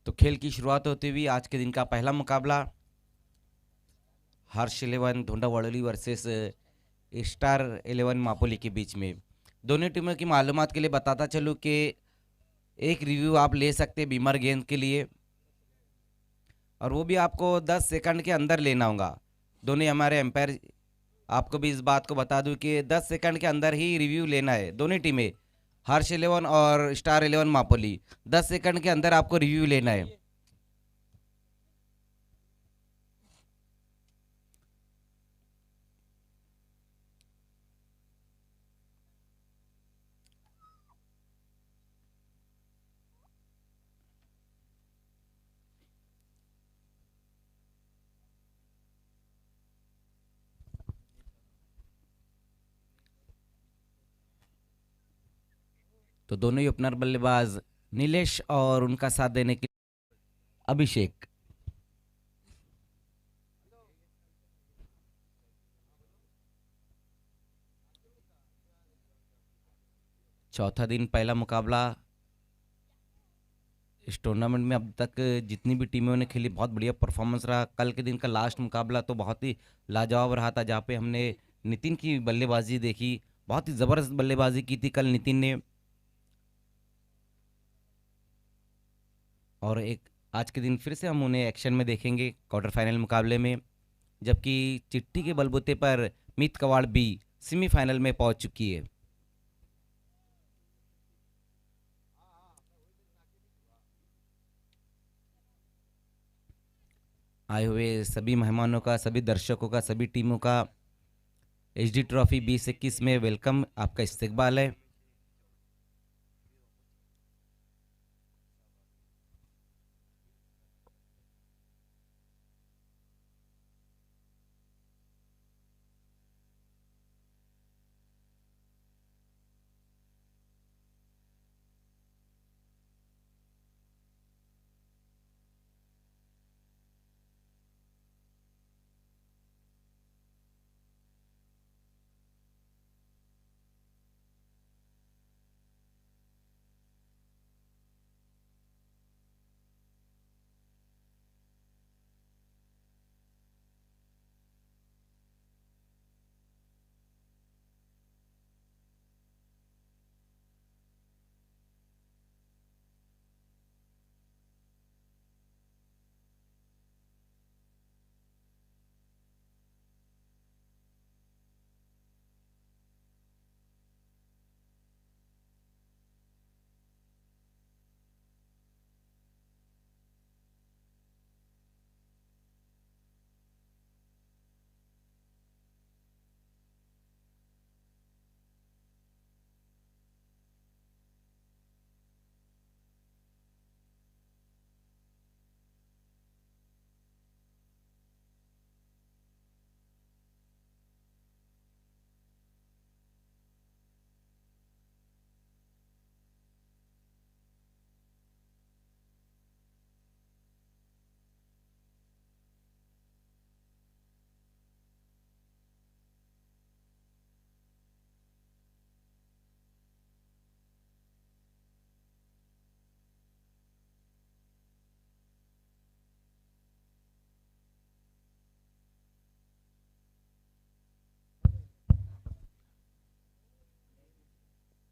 तो खेल की शुरुआत होते हुए आज के दिन का पहला मुकाबला हर्ष 11 धुंडावड़ोली वर्सेस स्टार 11 मापोली के बीच में। दोनों टीमों की मालूमात के लिए बताता चलूँ कि एक रिव्यू आप ले सकते हैं बीमर गेंद के लिए, और वो भी आपको 10 सेकंड के अंदर लेना होगा। दोनों हमारे एम्पायर आपको भी इस बात को बता दूं कि 10 सेकंड के अंदर ही रिव्यू लेना है। दोनों टीमें हर्ष 11 और स्टार 11 मापोली 10 सेकंड के अंदर आपको रिव्यू लेना है। तो दोनों ही ओपनर बल्लेबाज नीलेश और उनका साथ देने के अभिषेक। चौथा दिन पहला मुकाबला इस टूर्नामेंट में अब तक जितनी भी टीमों ने खेली बहुत बढ़िया परफॉर्मेंस रहा। कल के दिन का लास्ट मुकाबला तो बहुत ही लाजवाब रहा था, जहाँ पे हमने नितिन की बल्लेबाजी देखी। बहुत ही ज़बरदस्त बल्लेबाजी की थी कल नितिन ने। और एक आज के दिन फिर से हम उन्हें एक्शन में देखेंगे क्वार्टर फाइनल मुकाबले में, जबकि चिट्ठी के बलबूते पर मीत कवाड़ भी सेमीफाइनल में पहुंच चुकी है। आए हुए सभी मेहमानों का, सभी दर्शकों का, सभी टीमों का एचडी ट्रॉफी 2021 में वेलकम, आपका इस्तकबाल है।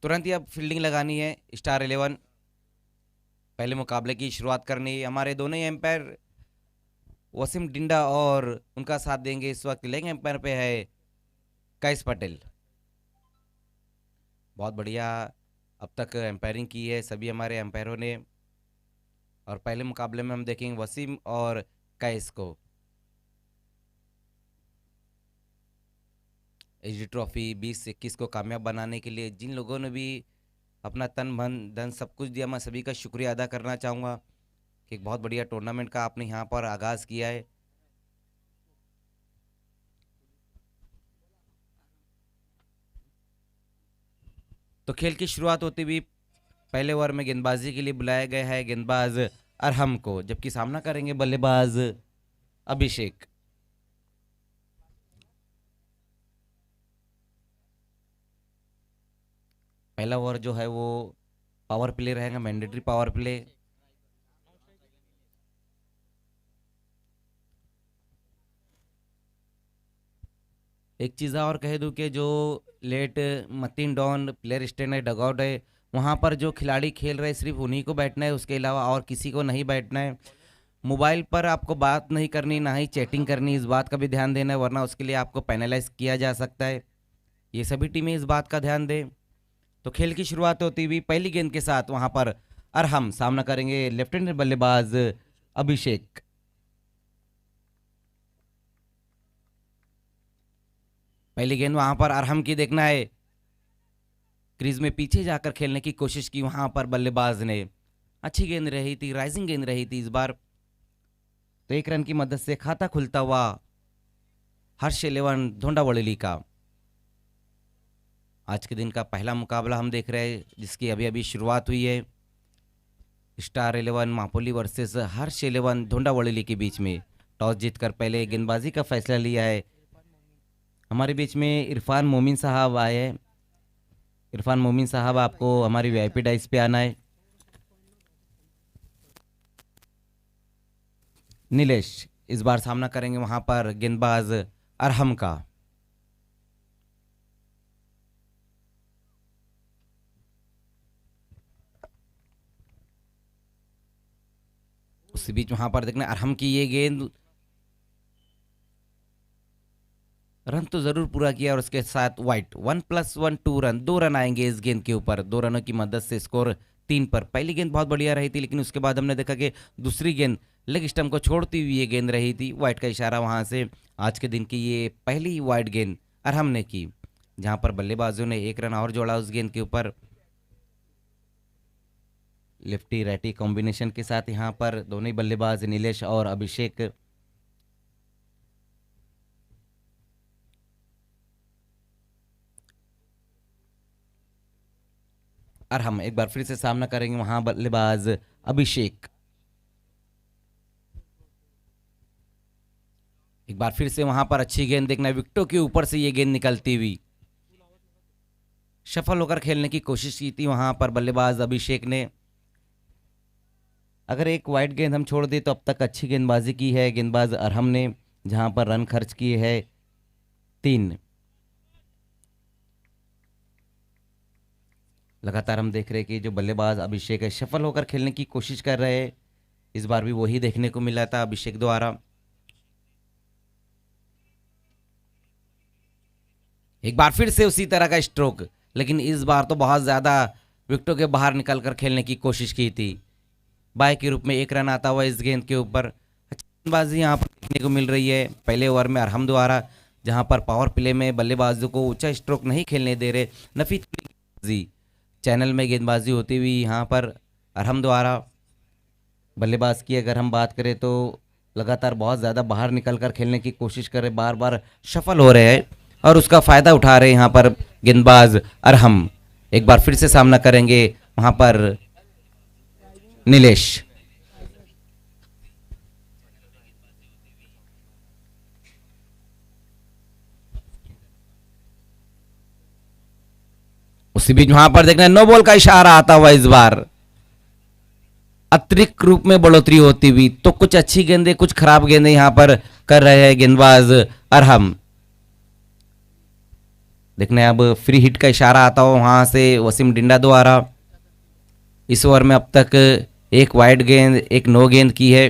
तुरंत ही अब फील्डिंग लगानी है स्टार 11। पहले मुकाबले की शुरुआत करनी है। हमारे दोनों ही एम्पायर वसीम डिंडा और उनका साथ देंगे इस वक्त। लेग एम्पायर पे है कैस पटेल। बहुत बढ़िया अब तक एम्पायरिंग की है सभी हमारे एम्पायरों ने। और पहले मुकाबले में हम देखेंगे वसीम और कैस को। एचडी ट्रॉफी 2021 को कामयाब बनाने के लिए जिन लोगों ने भी अपना तन मन धन सब कुछ दिया, मैं सभी का शुक्रिया अदा करना चाहूँगा कि एक बहुत बढ़िया टूर्नामेंट का आपने यहाँ पर आगाज़ किया है। तो खेल की शुरुआत होती हुई पहले ओवर में गेंदबाजी के लिए बुलाया गया है गेंदबाज अरहम को, जबकि सामना करेंगे बल्लेबाज अभिषेक। पहला ओवर जो है वो पावर प्ले रहेगा, मैंडेटरी पावर प्ले। एक चीज़ और कह दूं कि जो लेट मतीन डॉन प्लेयर स्टैंड है, डगआउट है, वहाँ पर जो खिलाड़ी खेल रहे हैं सिर्फ उन्हीं को बैठना है, उसके अलावा और किसी को नहीं बैठना है। मोबाइल पर आपको बात नहीं करनी, ना ही चैटिंग करनी, इस बात का भी ध्यान देना है, वरना उसके लिए आपको पेनलाइज किया जा सकता है। ये सभी टीमें इस बात का ध्यान दें। तो खेल की शुरुआत होती हुई पहली गेंद के साथ वहां पर अरहम सामना करेंगे लेफ्ट हैंड बल्लेबाज अभिषेक। पहली गेंद वहां पर अरहम की देखना है, क्रीज में पीछे जाकर खेलने की कोशिश की वहां पर बल्लेबाज ने। अच्छी गेंद रही थी, राइजिंग गेंद रही थी इस बार। तो एक रन की मदद से खाता खुलता हुआ हर्ष इलेवन धोंडावड़ेली का। आज के दिन का पहला मुकाबला हम देख रहे हैं जिसकी अभी अभी शुरुआत हुई है। स्टार 11 मापोली वर्सेस हर्ष 11 धोंडावड़ेली के बीच में। टॉस जीतकर पहले गेंदबाजी का फैसला लिया है। हमारे बीच में इरफान मोमिन साहब आए हैं। इरफान मोमिन साहब, आपको हमारी वीआईपी डाइस पे आना है। नीलेश इस बार सामना करेंगे वहां पर गेंदबाज अरहम का। उसी बीच वहां पर देखना अरहम की ये गेंद, रन तो जरूर पूरा किया और उसके साथ वाइट। 1+1 2 रन, 2 रन आएंगे इस गेंद के ऊपर। 2 रनों की मदद से स्कोर 3 पर। पहली गेंद बहुत बढ़िया रही थी, लेकिन उसके बाद हमने देखा कि दूसरी गेंद लेग स्टंप को छोड़ती हुई ये गेंद रही थी। वाइट का इशारा वहां से। आज के दिन की ये पहली वाइट गेंद अरहम ने की, जहां पर बल्लेबाजों ने 1 रन और जोड़ा उस गेंद के ऊपर। लेफ्टी राइटी कॉम्बिनेशन के साथ यहाँ पर दोनों ही बल्लेबाज नीलेश और अभिषेक। अरहम एक बार फिर से सामना करेंगे वहां बल्लेबाज अभिषेक। एक बार फिर से वहां पर अच्छी गेंद देखना, विकेटों के ऊपर से ये गेंद निकलती हुई। सफल होकर खेलने की कोशिश की थी वहां पर बल्लेबाज अभिषेक ने। अगर एक वाइड गेंद हम छोड़ दें तो अब तक अच्छी गेंदबाजी की है गेंदबाज अरहम ने, जहां पर रन खर्च किए हैं 3। लगातार हम देख रहे हैं कि जो बल्लेबाज अभिषेक है सफल होकर खेलने की कोशिश कर रहे हैं। इस बार भी वही देखने को मिला था अभिषेक द्वारा। एक बार फिर से उसी तरह का स्ट्रोक, लेकिन इस बार तो बहुत ज्यादा विकेटों के बाहर निकलकर खेलने की कोशिश की थी। बाय के रूप में 1 रन आता हुआ इस गेंद के ऊपर। अच्छी गेंदबाजी यहाँ पर देखने को मिल रही है पहले ओवर में अरहम द्वारा, जहां पर पावर प्ले में बल्लेबाजों को ऊंचा स्ट्रोक नहीं खेलने दे रहे। नफी गेंदबाजी, चैनल में गेंदबाजी होती हुई यहाँ पर अरहम द्वारा। बल्लेबाज की अगर हम बात करें तो लगातार बहुत ज़्यादा बाहर निकलकर खेलने की कोशिश कर रहे, बार बार सफल हो रहे हैं और उसका फ़ायदा उठा रहे यहाँ पर गेंदबाज अरहम। एक बार फिर से सामना करेंगे वहाँ पर नीलेश। उसी बीच वहां पर देखना नो बॉल का इशारा आता हुआ इस बार। अतिरिक्त रूप में बढ़ोतरी होती हुई, तो कुछ अच्छी गेंदें कुछ खराब गेंदें यहां पर कर रहे हैं गेंदबाज अरहम। देखने अब फ्री हिट का इशारा आता हो वहां से वसीम डिंडा द्वारा। इस ओवर में अब तक एक वाइड गेंद एक नो गेंद की है,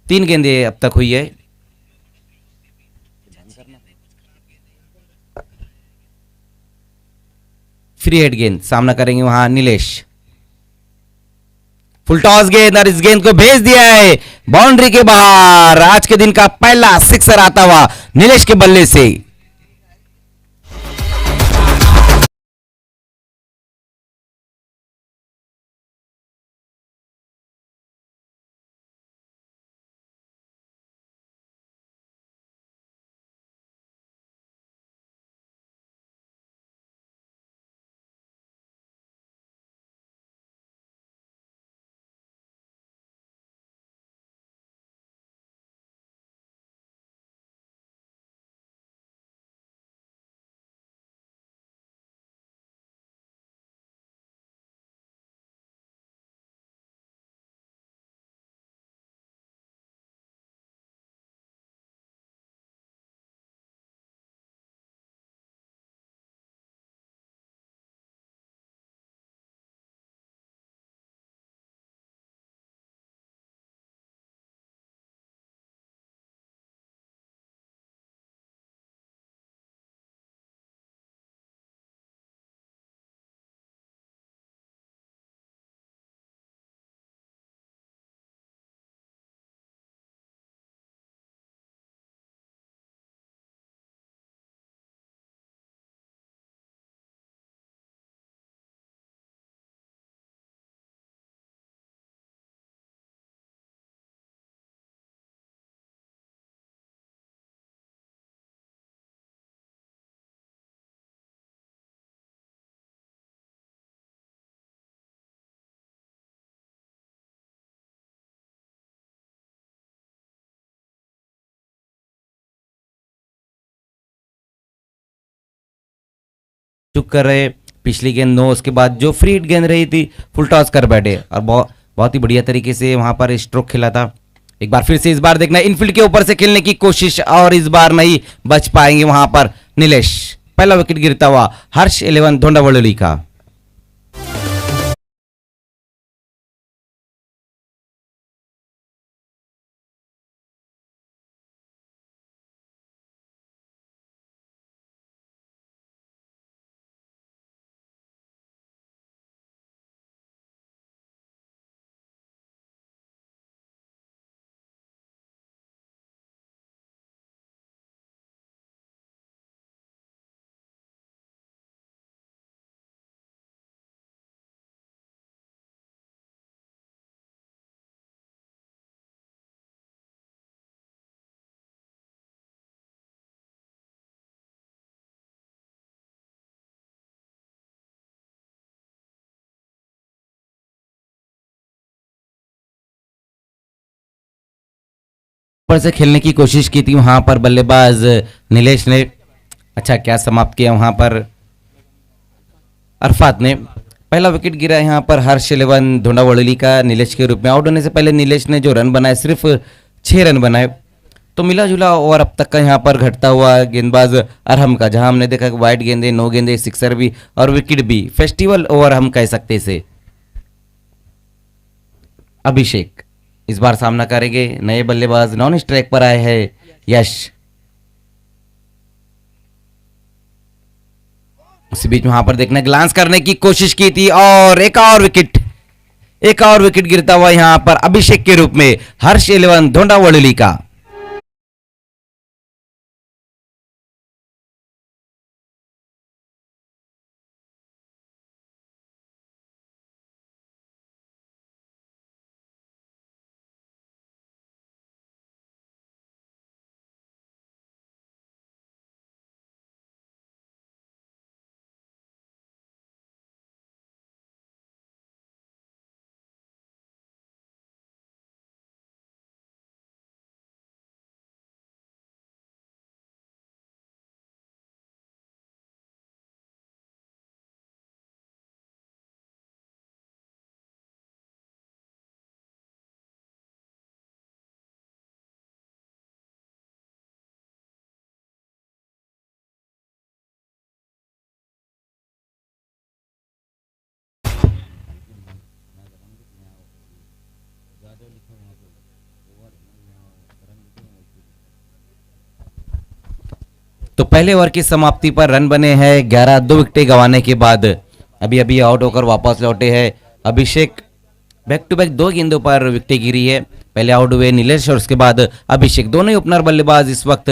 3 गेंदें अब तक हुई है। फ्री हिट गेंद सामना करेंगे वहां नीलेश। फुल टॉस गेंद और इस गेंद को भेज दिया है बाउंड्री के बाहर। आज के दिन का पहला सिक्सर आता हुआ नीलेश के बल्ले से। चुक कर रहे, पिछली गेंद नो, उसके बाद जो फ्री हिट गेंद रही थी फुल टॉस कर बैठे और बहुत बहुत ही बढ़िया तरीके से वहां पर स्ट्रोक खेला था। एक बार फिर से इस बार देखना इनफील्ड के ऊपर से खेलने की कोशिश और इस बार नहीं बच पाएंगे वहां पर नीलेश। पहला विकेट गिरता हुआ हर्ष 11 धोंडावली का। ऊपर से खेलने की कोशिश की थी वहां पर बल्लेबाज नीलेश ने। अच्छा क्या समाप्त किया वहां पर अरफात ने। पहला विकेट गिरा यहाँ पर हर्ष 11 धोंडावली का नीलेश के रूप में। आउट होने से पहले नीलेश ने जो रन बनाए सिर्फ 6 रन बनाए। तो मिला जुला ओवर अब तक का यहाँ पर घटता हुआ गेंदबाज अरहम का, जहां हमने देखा कि वाइड गेंदे, नो गेंदे, सिक्सर भी और विकेट भी। फेस्टिवल ओवर हम कह सकते इसे। अभिषेक इस बार सामना करेंगे नए बल्लेबाज, नॉन स्ट्राइक पर आए हैं यश। उसी बीच वहां पर देखना ग्लांस करने की कोशिश की थी और एक और विकेट गिरता हुआ यहां पर अभिषेक के रूप में हर्ष 11 धोंडावली का। तो पहले ओवर की समाप्ति पर रन बने हैं 11। 2 विकेटें गंवाने के बाद अभी अभी आउट होकर वापस लौटे हैं अभिषेक। बैक टू बैक 2 गेंदों पर विकेटें गिरी है। पहले आउट हुए नीलेश और उसके बाद अभिषेक। दोनों ही ओपनर बल्लेबाज इस वक्त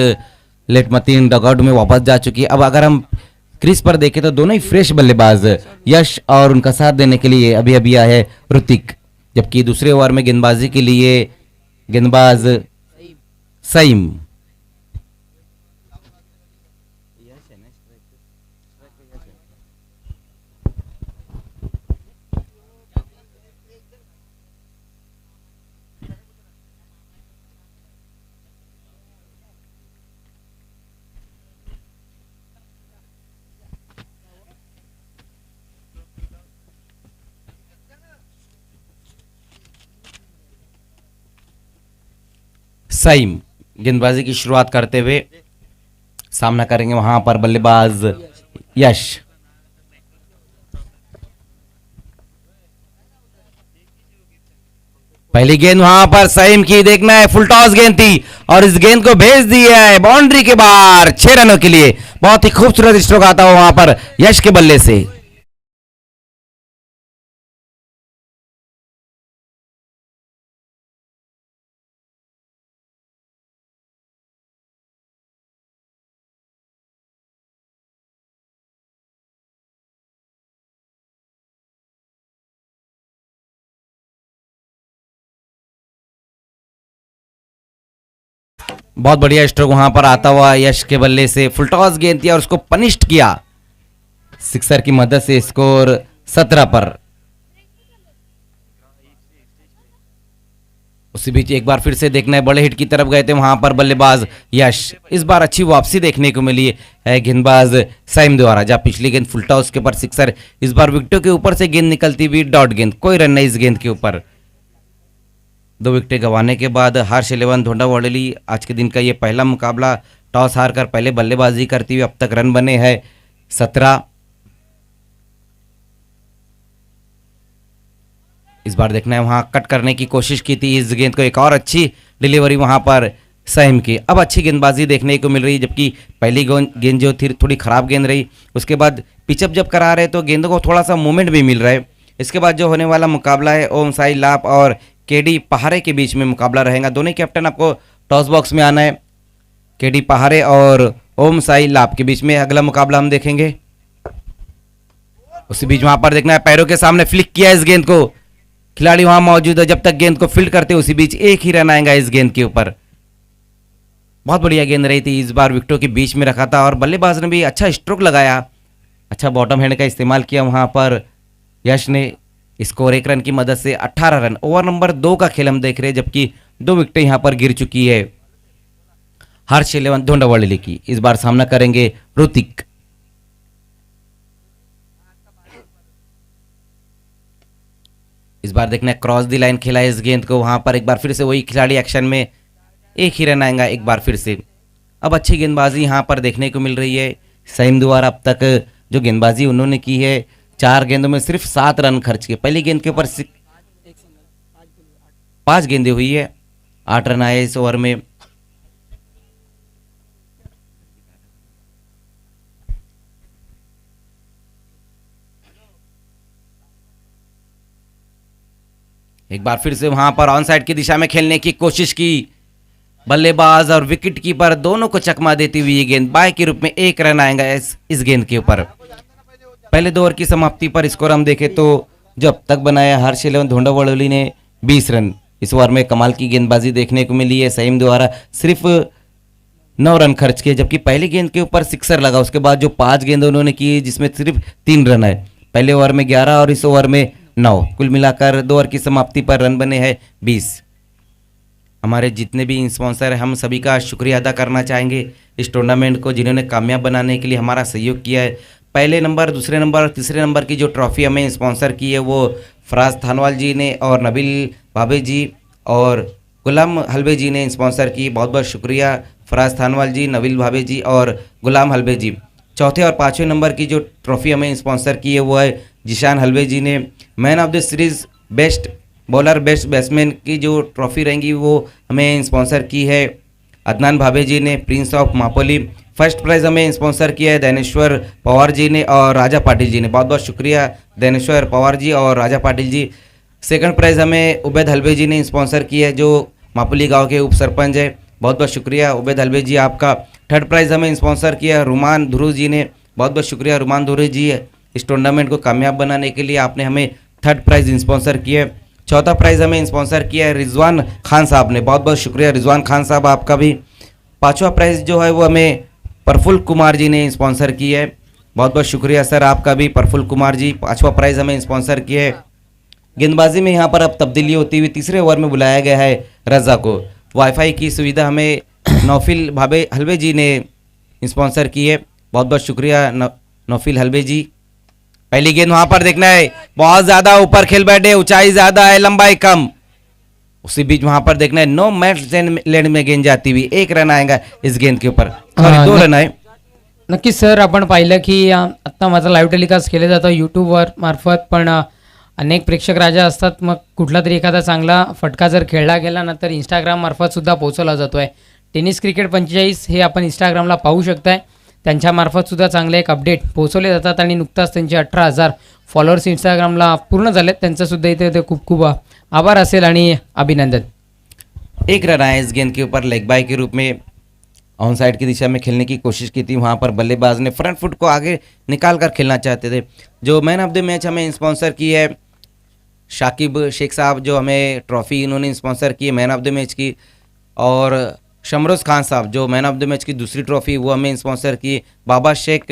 लेटमतीन डगआउट में वापस जा चुकी है। अब अगर हम क्रीज पर देखें तो दोनों ही फ्रेश बल्लेबाज यश और उनका साथ देने के लिए अभी अभी आया है ऋतिक। जबकि दूसरे ओवर में गेंदबाजी के लिए गेंदबाज सईम। सईम गेंदबाजी की शुरुआत करते हुए सामना करेंगे वहां पर बल्लेबाज यश। पहली गेंद वहां पर सईम की, देखना है फुल टॉस गेंद थी और इस गेंद को भेज दिया है बाउंड्री के बाहर 6 रनों के लिए। बहुत ही खूबसूरत स्ट्रोक आता हुआ वहां पर यश के बल्ले से। बहुत बढ़िया स्ट्रोक वहां पर आता हुआ यश के बल्ले से। फुल टॉस गेंद थी और उसको पनिश्ड किया सिक्सर की मदद से। स्कोर 17 पर। उसी बीच एक बार फिर से देखना है, बड़े हिट की तरफ गए थे वहां पर बल्लेबाज यश। इस बार अच्छी वापसी देखने को मिली है गेंदबाज साइम द्वारा, जहां पिछली गेंद फुलटा उसके ऊपर सिक्सर, इस बार विकेटों के ऊपर से गेंद निकलती हुई डॉट गेंद, कोई रन नहीं इस गेंद के ऊपर। 2 विकेटें गंवाने के बाद हर्ष 11 धोंडा वड़ेली आज के दिन का ये पहला मुकाबला टॉस हार कर पहले बल्लेबाजी करती हुई अब तक रन बने हैं 17। इस बार देखना है, वहां कट करने की कोशिश की थी इस गेंद को, एक और अच्छी डिलीवरी वहां पर सहीम की। अब अच्छी गेंदबाजी देखने को मिल रही है, जबकि पहली गेंद जो थी थोड़ी खराब गेंद रही, उसके बाद पिचअप जब करा रहे तो गेंदों को थोड़ा सा मूवमेंट भी मिल रहा है। इसके बाद जो होने वाला मुकाबला है ओम साई लाप और केडी पहाड़े के बीच में मुकाबला रहेगा। दोनों कैप्टन आपको टॉस बॉक्स में आना है, केडी पहाड़े और ओम साई लाप के बीच में अगला मुकाबला हम देखेंगे। उसी बीच वहां पर देखना है, पैरों के सामने फ्लिक किया इस गेंद को, खिलाड़ी वहां मौजूद है, जब तक गेंद को फील्ड करते उसी बीच एक ही रन आएगा इस गेंद के ऊपर। बहुत बढ़िया गेंद रही थी, इस बार विकेटों के बीच में रखा था और बल्लेबाज ने भी अच्छा स्ट्रोक लगाया, अच्छा बॉटम हैंड का इस्तेमाल किया वहां पर यश ने। स्कोर 1 रन की मदद से 18 रन। ओवर नंबर 2 का खेल हम देख रहे हैं, जबकि 2 विकेटें यहां पर गिर चुकी है हर्ष 11 धोंडावड़ेली की। इस बार सामना करेंगे ऋतिक। इस बार देखना है, क्रॉस दी लाइन खेला इस गेंद को, वहां पर एक बार फिर से वही खिलाड़ी एक्शन में, एक ही रन आएगा एक बार फिर से। अब अच्छी गेंदबाजी यहां पर देखने को मिल रही है सईम द्वारा। अब तक जो गेंदबाजी उन्होंने की है 4 गेंदों में सिर्फ 7 रन खर्च किए। पहली गेंद के ऊपर 5 गेंदें हुई है, 8 रन आए इस ओवर में। एक बार फिर से वहां पर ऑन साइड की दिशा में खेलने की कोशिश की, बल्लेबाज और विकेट कीपर दोनों को चकमा देती हुई ये गेंद बाय के रूप में 1 रन आएगा इस गेंद के ऊपर। पहले 2 ओवर की समाप्ति पर स्कोर हम देखें तो जो अब तक बनाया हर्ष 11 धोंडावड़ेली ने 20 रन। इस ओवर में कमाल की गेंदबाजी देखने को मिली है सईम द्वारा, सिर्फ 9 रन खर्च किए, जबकि पहली गेंद के ऊपर सिक्सर लगा। उसके बाद जो 5 गेंद उन्होंने की जिसमें सिर्फ 3 रन है, पहले ओवर में 11 और इस ओवर में 9, कुल मिलाकर 2 ओवर की समाप्ति पर रन बने हैं 20। हमारे जितने भी स्पॉन्सर हैं हम सभी का शुक्रिया अदा करना चाहेंगे इस टूर्नामेंट को, जिन्होंने कामयाब बनाने के लिए हमारा सहयोग किया है। पहले नंबर, दूसरे नंबर और तीसरे नंबर की जो ट्रॉफी हमें स्पॉन्सर की है वो फराज थानवाल जी ने और नबील भाभे जी और गुलाम हलवे जी ने स्पॉन्सर की। बहुत बहुत शुक्रिया फराज थानवाल जी, नबील भाभे जी और गुलाम हलवे जी। चौथे और 5वें नंबर की जो ट्रॉफी हमें स्पॉन्सर की है वो है जिशान हलवे जी ने। Man of the series, best bowler, best batsman की जो ट्रॉफी रहेंगी वो हमें स्पॉन्सर की है अदनान भाभे जी ने, प्रिंस ऑफ मापोली। फर्स्ट प्राइज़ हमें स्पॉन्सर किया है दैनेश्वर पवार जी ने और राजा पाटिल जी ने। बहुत बहुत शुक्रिया दैनेश्वर पवार जी और राजा पाटिल जी। सेकंड प्राइज़ हमें उबैद हलवे जी ने स्पॉन्सर किया है, जो मापोली गांव के उप सरपंच है। बहुत बहुत शुक्रिया उबैद हलवे जी आपका। थर्ड प्राइज़ हमें स्पॉन्सर किया रुमान धुरू जी ने। बहुत बहुत शुक्रिया रुमान धुरू जी, इस टूर्नामेंट को कामयाब बनाने के लिए आपने हमें थर्ड प्राइज़ स्पॉन्सर किया है। चौथा प्राइज़ हमें स्पॉन्सर किया है रिजवान खान साहब ने। बहुत बहुत शुक्रिया रिजवान खान साहब आपका भी। पांचवा प्राइज़ जो है वो हमें प्रफुल्ल कुमार जी ने स्पॉन्सर की है। बहुत बहुत शुक्रिया सर आपका भी, प्रफुल्ल कुमार जी। पांचवा प्राइज़ हमें स्पॉन्सर किया है। गेंदबाजी में यहाँ पर अब तब्दीली होती हुई तीसरे ओवर में बुलाया गया है रजा को। वाईफाई की सुविधा हमें नौफिल भाभे हलवे जी ने स्पॉन्सर की है। बहुत बहुत शुक्रिया नौफिल हलवे जी। पहली गेंद वहां पर देखना है, बहुत ज्यादा ऊपर खेल बैठे, ऊंचाई ज्यादा है लंबाई कम। उसी बीच वहां पर देखना है, नो मैच लैंड में गेंद जाती हुई 1 रन आएगा इस गेंद के ऊपर, 2 रन आए। नक्कीच सर, आपण पाहिलं की आत्ता माझा लाईव्ह टेलिकास्ट केलं जातं यूट्यूबवर मार्फत, पण अनेक प्रेक्षक राजा असतात. मग कुठला तरी एखादा चांगला फटका जर खेळला गेला ना तर इंस्टाग्राम मार्फत सुद्धा पोहोचवला जातो आहे. टेनिस क्रिकेट 45 हे आपण इंस्टाग्रामला पाहू शकताय. त्यांच्यामार्फत सुद्धा चांगले एक अपडेट पोहोचवले जातात आणि नुकताच त्यांचे 18,000 फॉलोअर्स इंस्टाग्रामला पूर्ण झालेत. त्यांचंसुद्धा इथे खूप खूप आभार असेल आणि अभिनंदन. 1 रन आया इस गेंद के ऊपर लेग बाय के रूप में। ऑन साइड की दिशा में खेलने की कोशिश की थी, वहाँ पर बल्लेबाज ने फ्रंट फुट को आगे निकाल कर खेलना चाहते थे। जो मैन ऑफ द मैच हमें स्पॉन्सर की है शाकिब शेख साहब, जो हमें ट्रॉफ़ी इन्होंने स्पॉन्सर की है मैन ऑफ द मैच की, और शमरोज़ खान साहब जो मैन ऑफ द मैच की दूसरी ट्रॉफ़ी वो हमें स्पॉन्सर की। बाबा शेख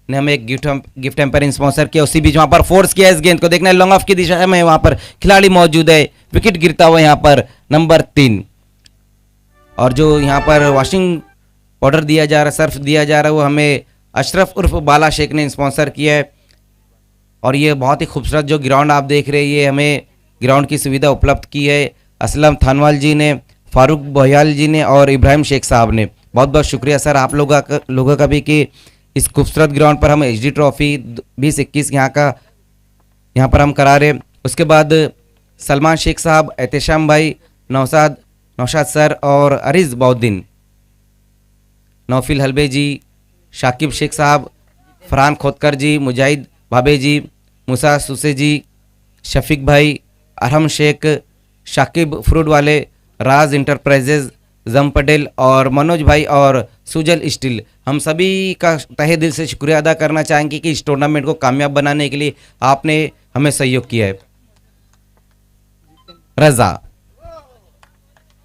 ने हमें एक गिफ्ट एम्पायर स्पॉन्सर किया। उसी बीच वहाँ पर फोर्स किया इस गेंद को, देखना है लॉन्ग ऑफ की दिशा में वहाँ पर खिलाड़ी मौजूद है विकेट गिरता हुआ यहाँ पर नंबर 3। और जो यहाँ पर वॉशिंग पाउडर दिया जा रहा है, सर्फ दिया जा रहा है, वो हमें अशरफ उर्फ बाला शेख ने स्पॉन्सर किया है। और ये बहुत ही खूबसूरत जो ग्राउंड आप देख रहे हैं, ये हमें ग्राउंड की सुविधा उपलब्ध की है असलम थानवाल जी ने, फारूक बोयाल जी ने और इब्राहिम शेख साहब ने। बहुत बहुत शुक्रिया सर आप लोगों का भी कि इस खूबसूरत ग्राउंड पर हम एचडी ट्रॉफी 2021 यहाँ पर हम करा रहे। उसके बाद सलमान शेख साहब, एहतेशाम भाई, नौशाद सर और अरीज बउद्दीन, नौफिल हलबे जी, शाकिब शेख साहब, फरहान खोदकर जी, मुजाहिद भाबे जी, मूसा सुसे जी, शफीक भाई, अरहम शेख, शाकिब फ्रूट वाले, राज इंटरप्राइजेज, जम पटेल और मनोज भाई और सुजल स्टील, हम सभी का तहे दिल से शुक्रिया अदा करना चाहेंगे कि इस टूर्नामेंट को कामयाब बनाने के लिए आपने हमें सहयोग किया है। रजा,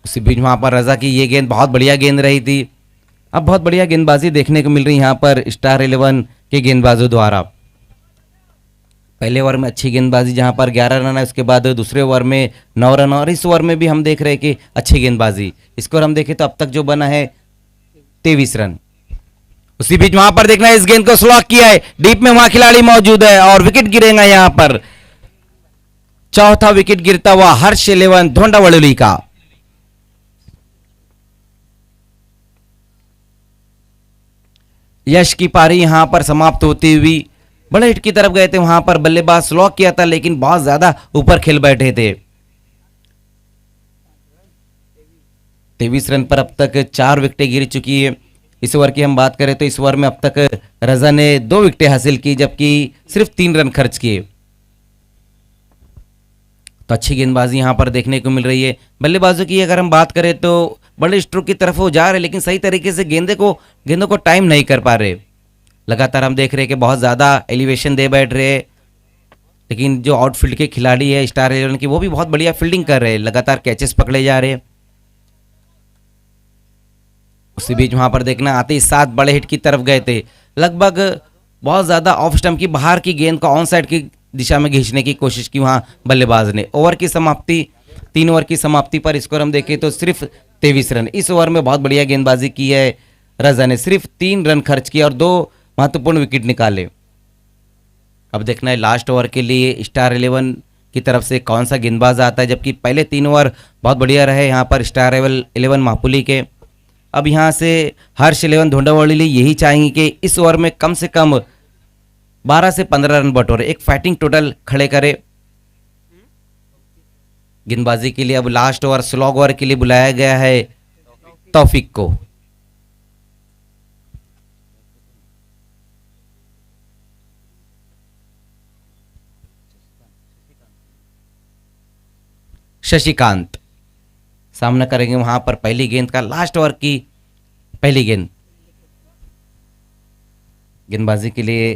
उसी बीच वहाँ पर रजा की ये गेंद बहुत बढ़िया गेंद रही थी। अब बहुत बढ़िया गेंदबाजी देखने को मिल रही है यहाँ पर स्टार 11 के गेंदबाजों द्वारा। पहले ओवर में अच्छी गेंदबाजी जहां पर 11 रन है, उसके बाद दूसरे ओवर में 9 रन, और इस ओवर में भी हम देख रहे हैं कि अच्छी गेंदबाजी। स्कोर हम देखें तो अब तक जो बना है 23 रन। उसी बीच वहां पर देखना है इस गेंद को स्लॉक किया है, डीप में वहां खिलाड़ी मौजूद है और विकेट गिरेगा यहां पर। चौथा विकेट गिरता हुआ हर्ष 11 धोंडावड़ोली का। यश की पारी यहां पर समाप्त होती हुई बड़े हिट की तरफ गए थे, वहां पर बल्लेबाज स्लॉक किया था लेकिन बहुत ज्यादा ऊपर खेल बैठे थे। 23 रन पर अब तक 4 विकेटें गिर चुकी है। इस ओवर की हम बात करें तो इस ओवर में अब तक रजा ने 2 विकेटें हासिल की जबकि सिर्फ 3 रन खर्च किए। तो अच्छी गेंदबाजी यहां पर देखने को मिल रही है। बल्लेबाजों की अगर हम बात करें तो बड़े स्ट्रोक की तरफ वो जा रहे लेकिन सही तरीके से गेंदों को टाइम नहीं कर पा रहे। लगातार हम देख रहे हैं कि बहुत ज़्यादा एलिवेशन दे बैठ रहे हैं, लेकिन जो आउटफील्ड के खिलाड़ी है स्टार 11 की वो भी बहुत बढ़िया फील्डिंग कर रहे हैं, लगातार कैचेस पकड़े जा रहे हैं। उसी बीच वहां पर देखना आते ही 7 बड़े हिट की तरफ गए थे, लगभग बहुत ज़्यादा ऑफ स्टंप की बाहर की गेंद को ऑन साइड की दिशा में खींचने की कोशिश की वहां बल्लेबाज ने। ओवर की समाप्ति 3 ओवर की समाप्ति पर स्कोर हम देखें तो सिर्फ 23 रन। इस ओवर में बहुत बढ़िया गेंदबाजी की है रजा ने, सिर्फ 3 रन खर्च किया और 2 महत्वपूर्ण विकेट निकाले। अब देखना है लास्ट ओवर के लिए स्टार 11 की तरफ से कौन सा गेंदबाज आता है, जबकि पहले 3 ओवर बहुत बढ़िया रहे यहाँ पर स्टार 11 मापुली के। अब यहाँ से हर्ष 11 धोंडावड़ी यही चाहेंगे कि इस ओवर में कम से कम 12 से 15 रन बटोरे, एक फाइटिंग टोटल खड़े करे। गेंदबाजी के लिए अब लास्ट ओवर स्लॉग ओवर के लिए बुलाया गया है तौफीक को। शशिकांत सामना करेंगे वहां पर पहली गेंद का, लास्ट ओवर की पहली गेंद। गेंदबाजी के लिए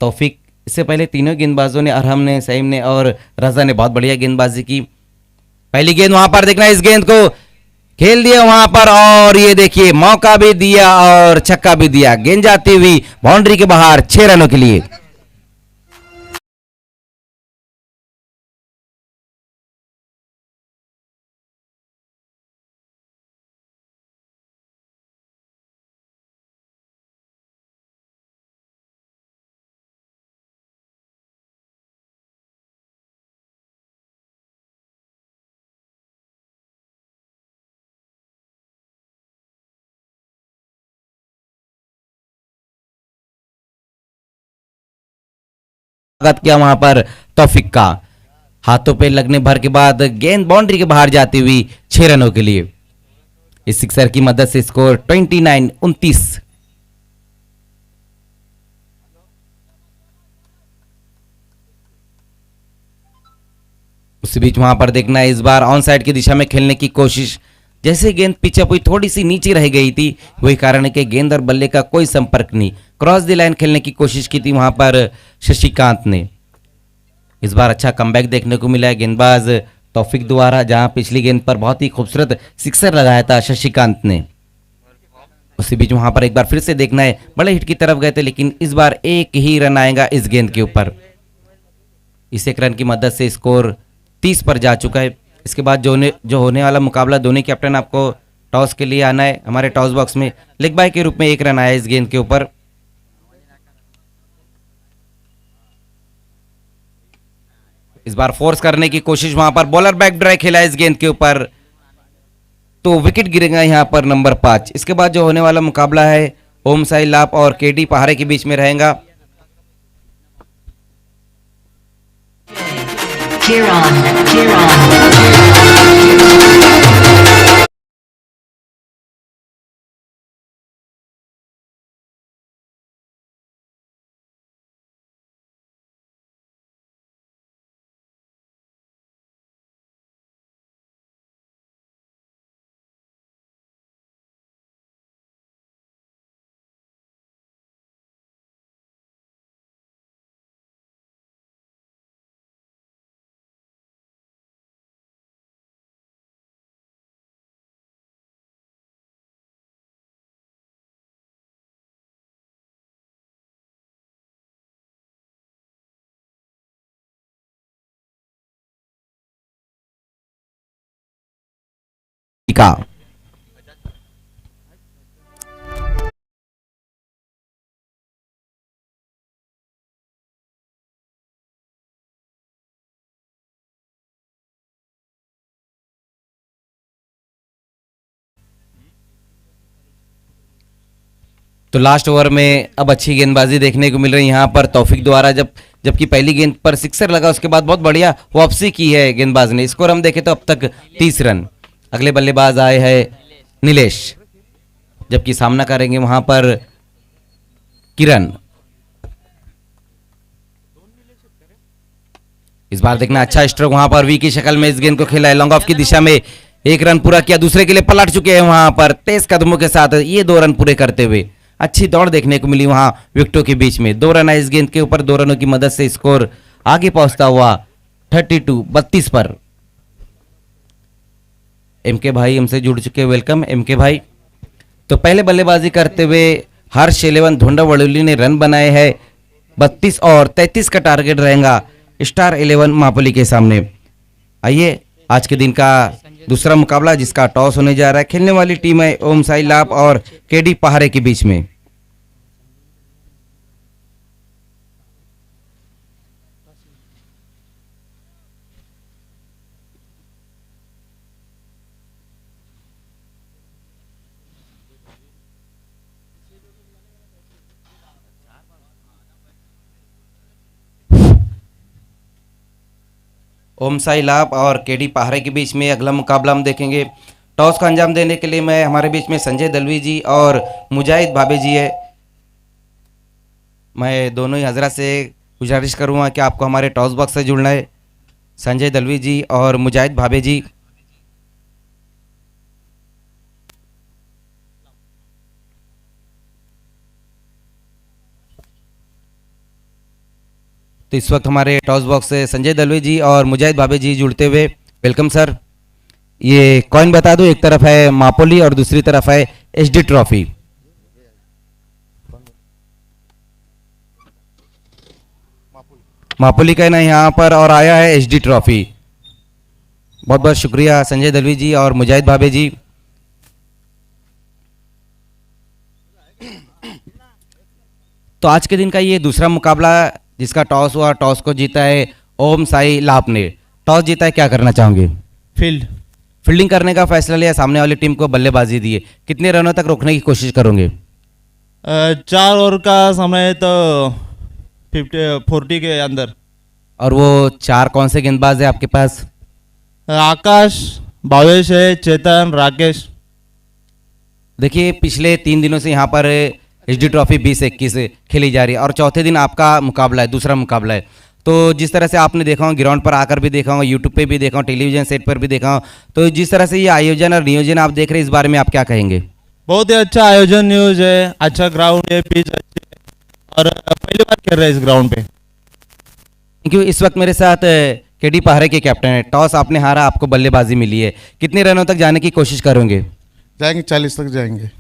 तौफीक, इससे पहले तीनों गेंदबाजों ने, अरहम ने, सईम ने और रजा ने बहुत बढ़िया गेंदबाजी की। पहली गेंद वहां पर देखना, इस गेंद को खेल दिया वहां पर और ये देखिए मौका भी दिया और छक्का भी दिया। गेंद जाती हुई बाउंड्री के बाहर 6 रनों के लिए। स्वागत किया वहां पर तौफीक का, हाथों पे लगने भर के बाद गेंद बाउंड्री के बाहर जाती हुई 6 रनों के लिए। इस सिक्सर की मदद से स्कोर 29-29। उसी बीच वहां पर देखना है इस बार ऑन साइड की दिशा में खेलने की कोशिश, जैसे गेंद पिचअप हुई थोड़ी सी नीचे रह गई थी, वही कारण है कि गेंद और बल्ले का कोई संपर्क नहीं, क्रॉस द लाइन खेलने की कोशिश की थी वहां पर शशिकांत ने। इस बार अच्छा कमबैक देखने को मिला है गेंदबाज तौफीक द्वारा, जहां पिछली गेंद पर बहुत ही खूबसूरत सिक्सर लगाया था शशिकांत ने। उसी बीच वहां पर एक बार फिर से देखना है, बड़े हिट की तरफ गए थे लेकिन इस बार एक ही रन आएगा इस गेंद के ऊपर। इस एक रन की मदद से स्कोर 30 पर जा चुका है। इसके बाद जो होने वाला मुकाबला, दोनों कैप्टन आपको टॉस के लिए आना है। हमारे टॉस बॉक्स में लेग बाय के रूप में 1 रन आया इस गेंद के ऊपर। इस बार फोर्स करने की कोशिश, वहां पर बॉलर बैक ड्राइव खेला इस गेंद के ऊपर, तो विकेट गिरेगा यहां पर नंबर 5। इसके बाद जो होने वाला मुकाबला है ओम साई लाप और केडी पहाड़े के बीच में रहेगा। का तो लास्ट ओवर में अब अच्छी गेंदबाजी देखने को मिल रही है यहाँ पर तौफीक द्वारा, जबकि पहली गेंद पर सिक्सर लगा, उसके बाद बहुत बढ़िया वापसी की है गेंदबाज ने। स्कोर हम देखें तो अब तक 30 रन। अगले बल्लेबाज आए हैं नीलेश, जबकि सामना करेंगे वहां पर किरण। इस बार देखना अच्छा स्ट्रोक वहां पर वी की शक्ल में इस गेंद को खेला है, लॉन्ग ऑफ की दिशा में 1 रन पूरा किया, दूसरे के लिए पलट चुके हैं वहां पर तेज कदमों के साथ, ये 2 रन पूरे करते हुए अच्छी दौड़ देखने को मिली वहां विकेटों के बीच में। 2 रन है इस गेंद के ऊपर, 2 रनों की मदद से स्कोर आगे पहुंचता हुआ 32 पर। एमके भाई हमसे जुड़ चुके, वेलकम एमके भाई। तो पहले बल्लेबाजी करते हुए हर्ष 11 धोंडा वड़ोली ने रन बनाए हैं 32 और 33 का टारगेट रहेगा स्टार 11 मापोली के सामने। आइए आज के दिन का दूसरा मुकाबला जिसका टॉस होने जा रहा है, खेलने वाली टीम है ओम साई लाप और केडी पहाड़े के बीच में। ओम साई लाभ और केडी पहाड़े के बीच में अगला मुकाबला हम देखेंगे। टॉस का अंजाम देने के लिए मैं हमारे बीच में संजय दलवी जी और मुजाहिद भाभे जी है। मैं दोनों ही हजरत से गुजारिश करूँगा कि आपको हमारे टॉस बॉक्स से जुड़ना है। संजय दलवी जी और मुजाहिद भाभे जी, तो इस वक्त हमारे टॉस बॉक्स से संजय दलवी जी और मुजाहिद भाभे जी जुड़ते हुए, वेलकम सर। ये कॉइन बता दूं, एक तरफ है मापोली और दूसरी तरफ है एचडी ट्रॉफी। मापोली का ना यहाँ पर और आया है एचडी ट्रॉफी। बहुत बहुत शुक्रिया संजय दलवी जी और मुजाहिद भाभे जी। तो आज के दिन का ये दूसरा मुकाबला जिसका टॉस हुआ, टॉस को जीता है ओम साई लाप ने। टॉस जीता है, क्या करना चाहोगे? फील्डिंग करने का फैसला लिया, सामने वाली टीम को बल्लेबाजी दी है। कितने रनों तक रोकने की कोशिश करोगे? 4 ओवर का समय तो 40 के अंदर। और वो 4 कौन से गेंदबाज है आपके पास? आकाश, भावेश है, चेतन, राकेश। देखिए पिछले 3 दिनों से यहाँ पर एचडी ट्रॉफी 20-21 खेली जा रही है और चौथे दिन आपका मुकाबला है, दूसरा मुकाबला है। तो जिस तरह से आपने देखा हो, ग्राउंड पर आकर भी देखा हो, यूट्यूब पे भी देखा हो, टेलीविजन सेट पर भी देखा हो, तो जिस तरह से ये आयोजन और नियोजन आप देख रहे हैं, इस बारे में आप क्या कहेंगे? बहुत ही अच्छा आयोजन, न्यूज है, अच्छा ग्राउंड है, पिच अच्छी है और पहली बार खेल रहे हैं इस ग्राउंड पे। क्योंकि इस वक्त मेरे साथ केडी पहाड़े के कैप्टन है। टॉस आपने हारा, आपको बल्लेबाजी मिली है, कितने रनों तक जाने की कोशिश करोगे? जाएंगे 40 तक जाएंगे।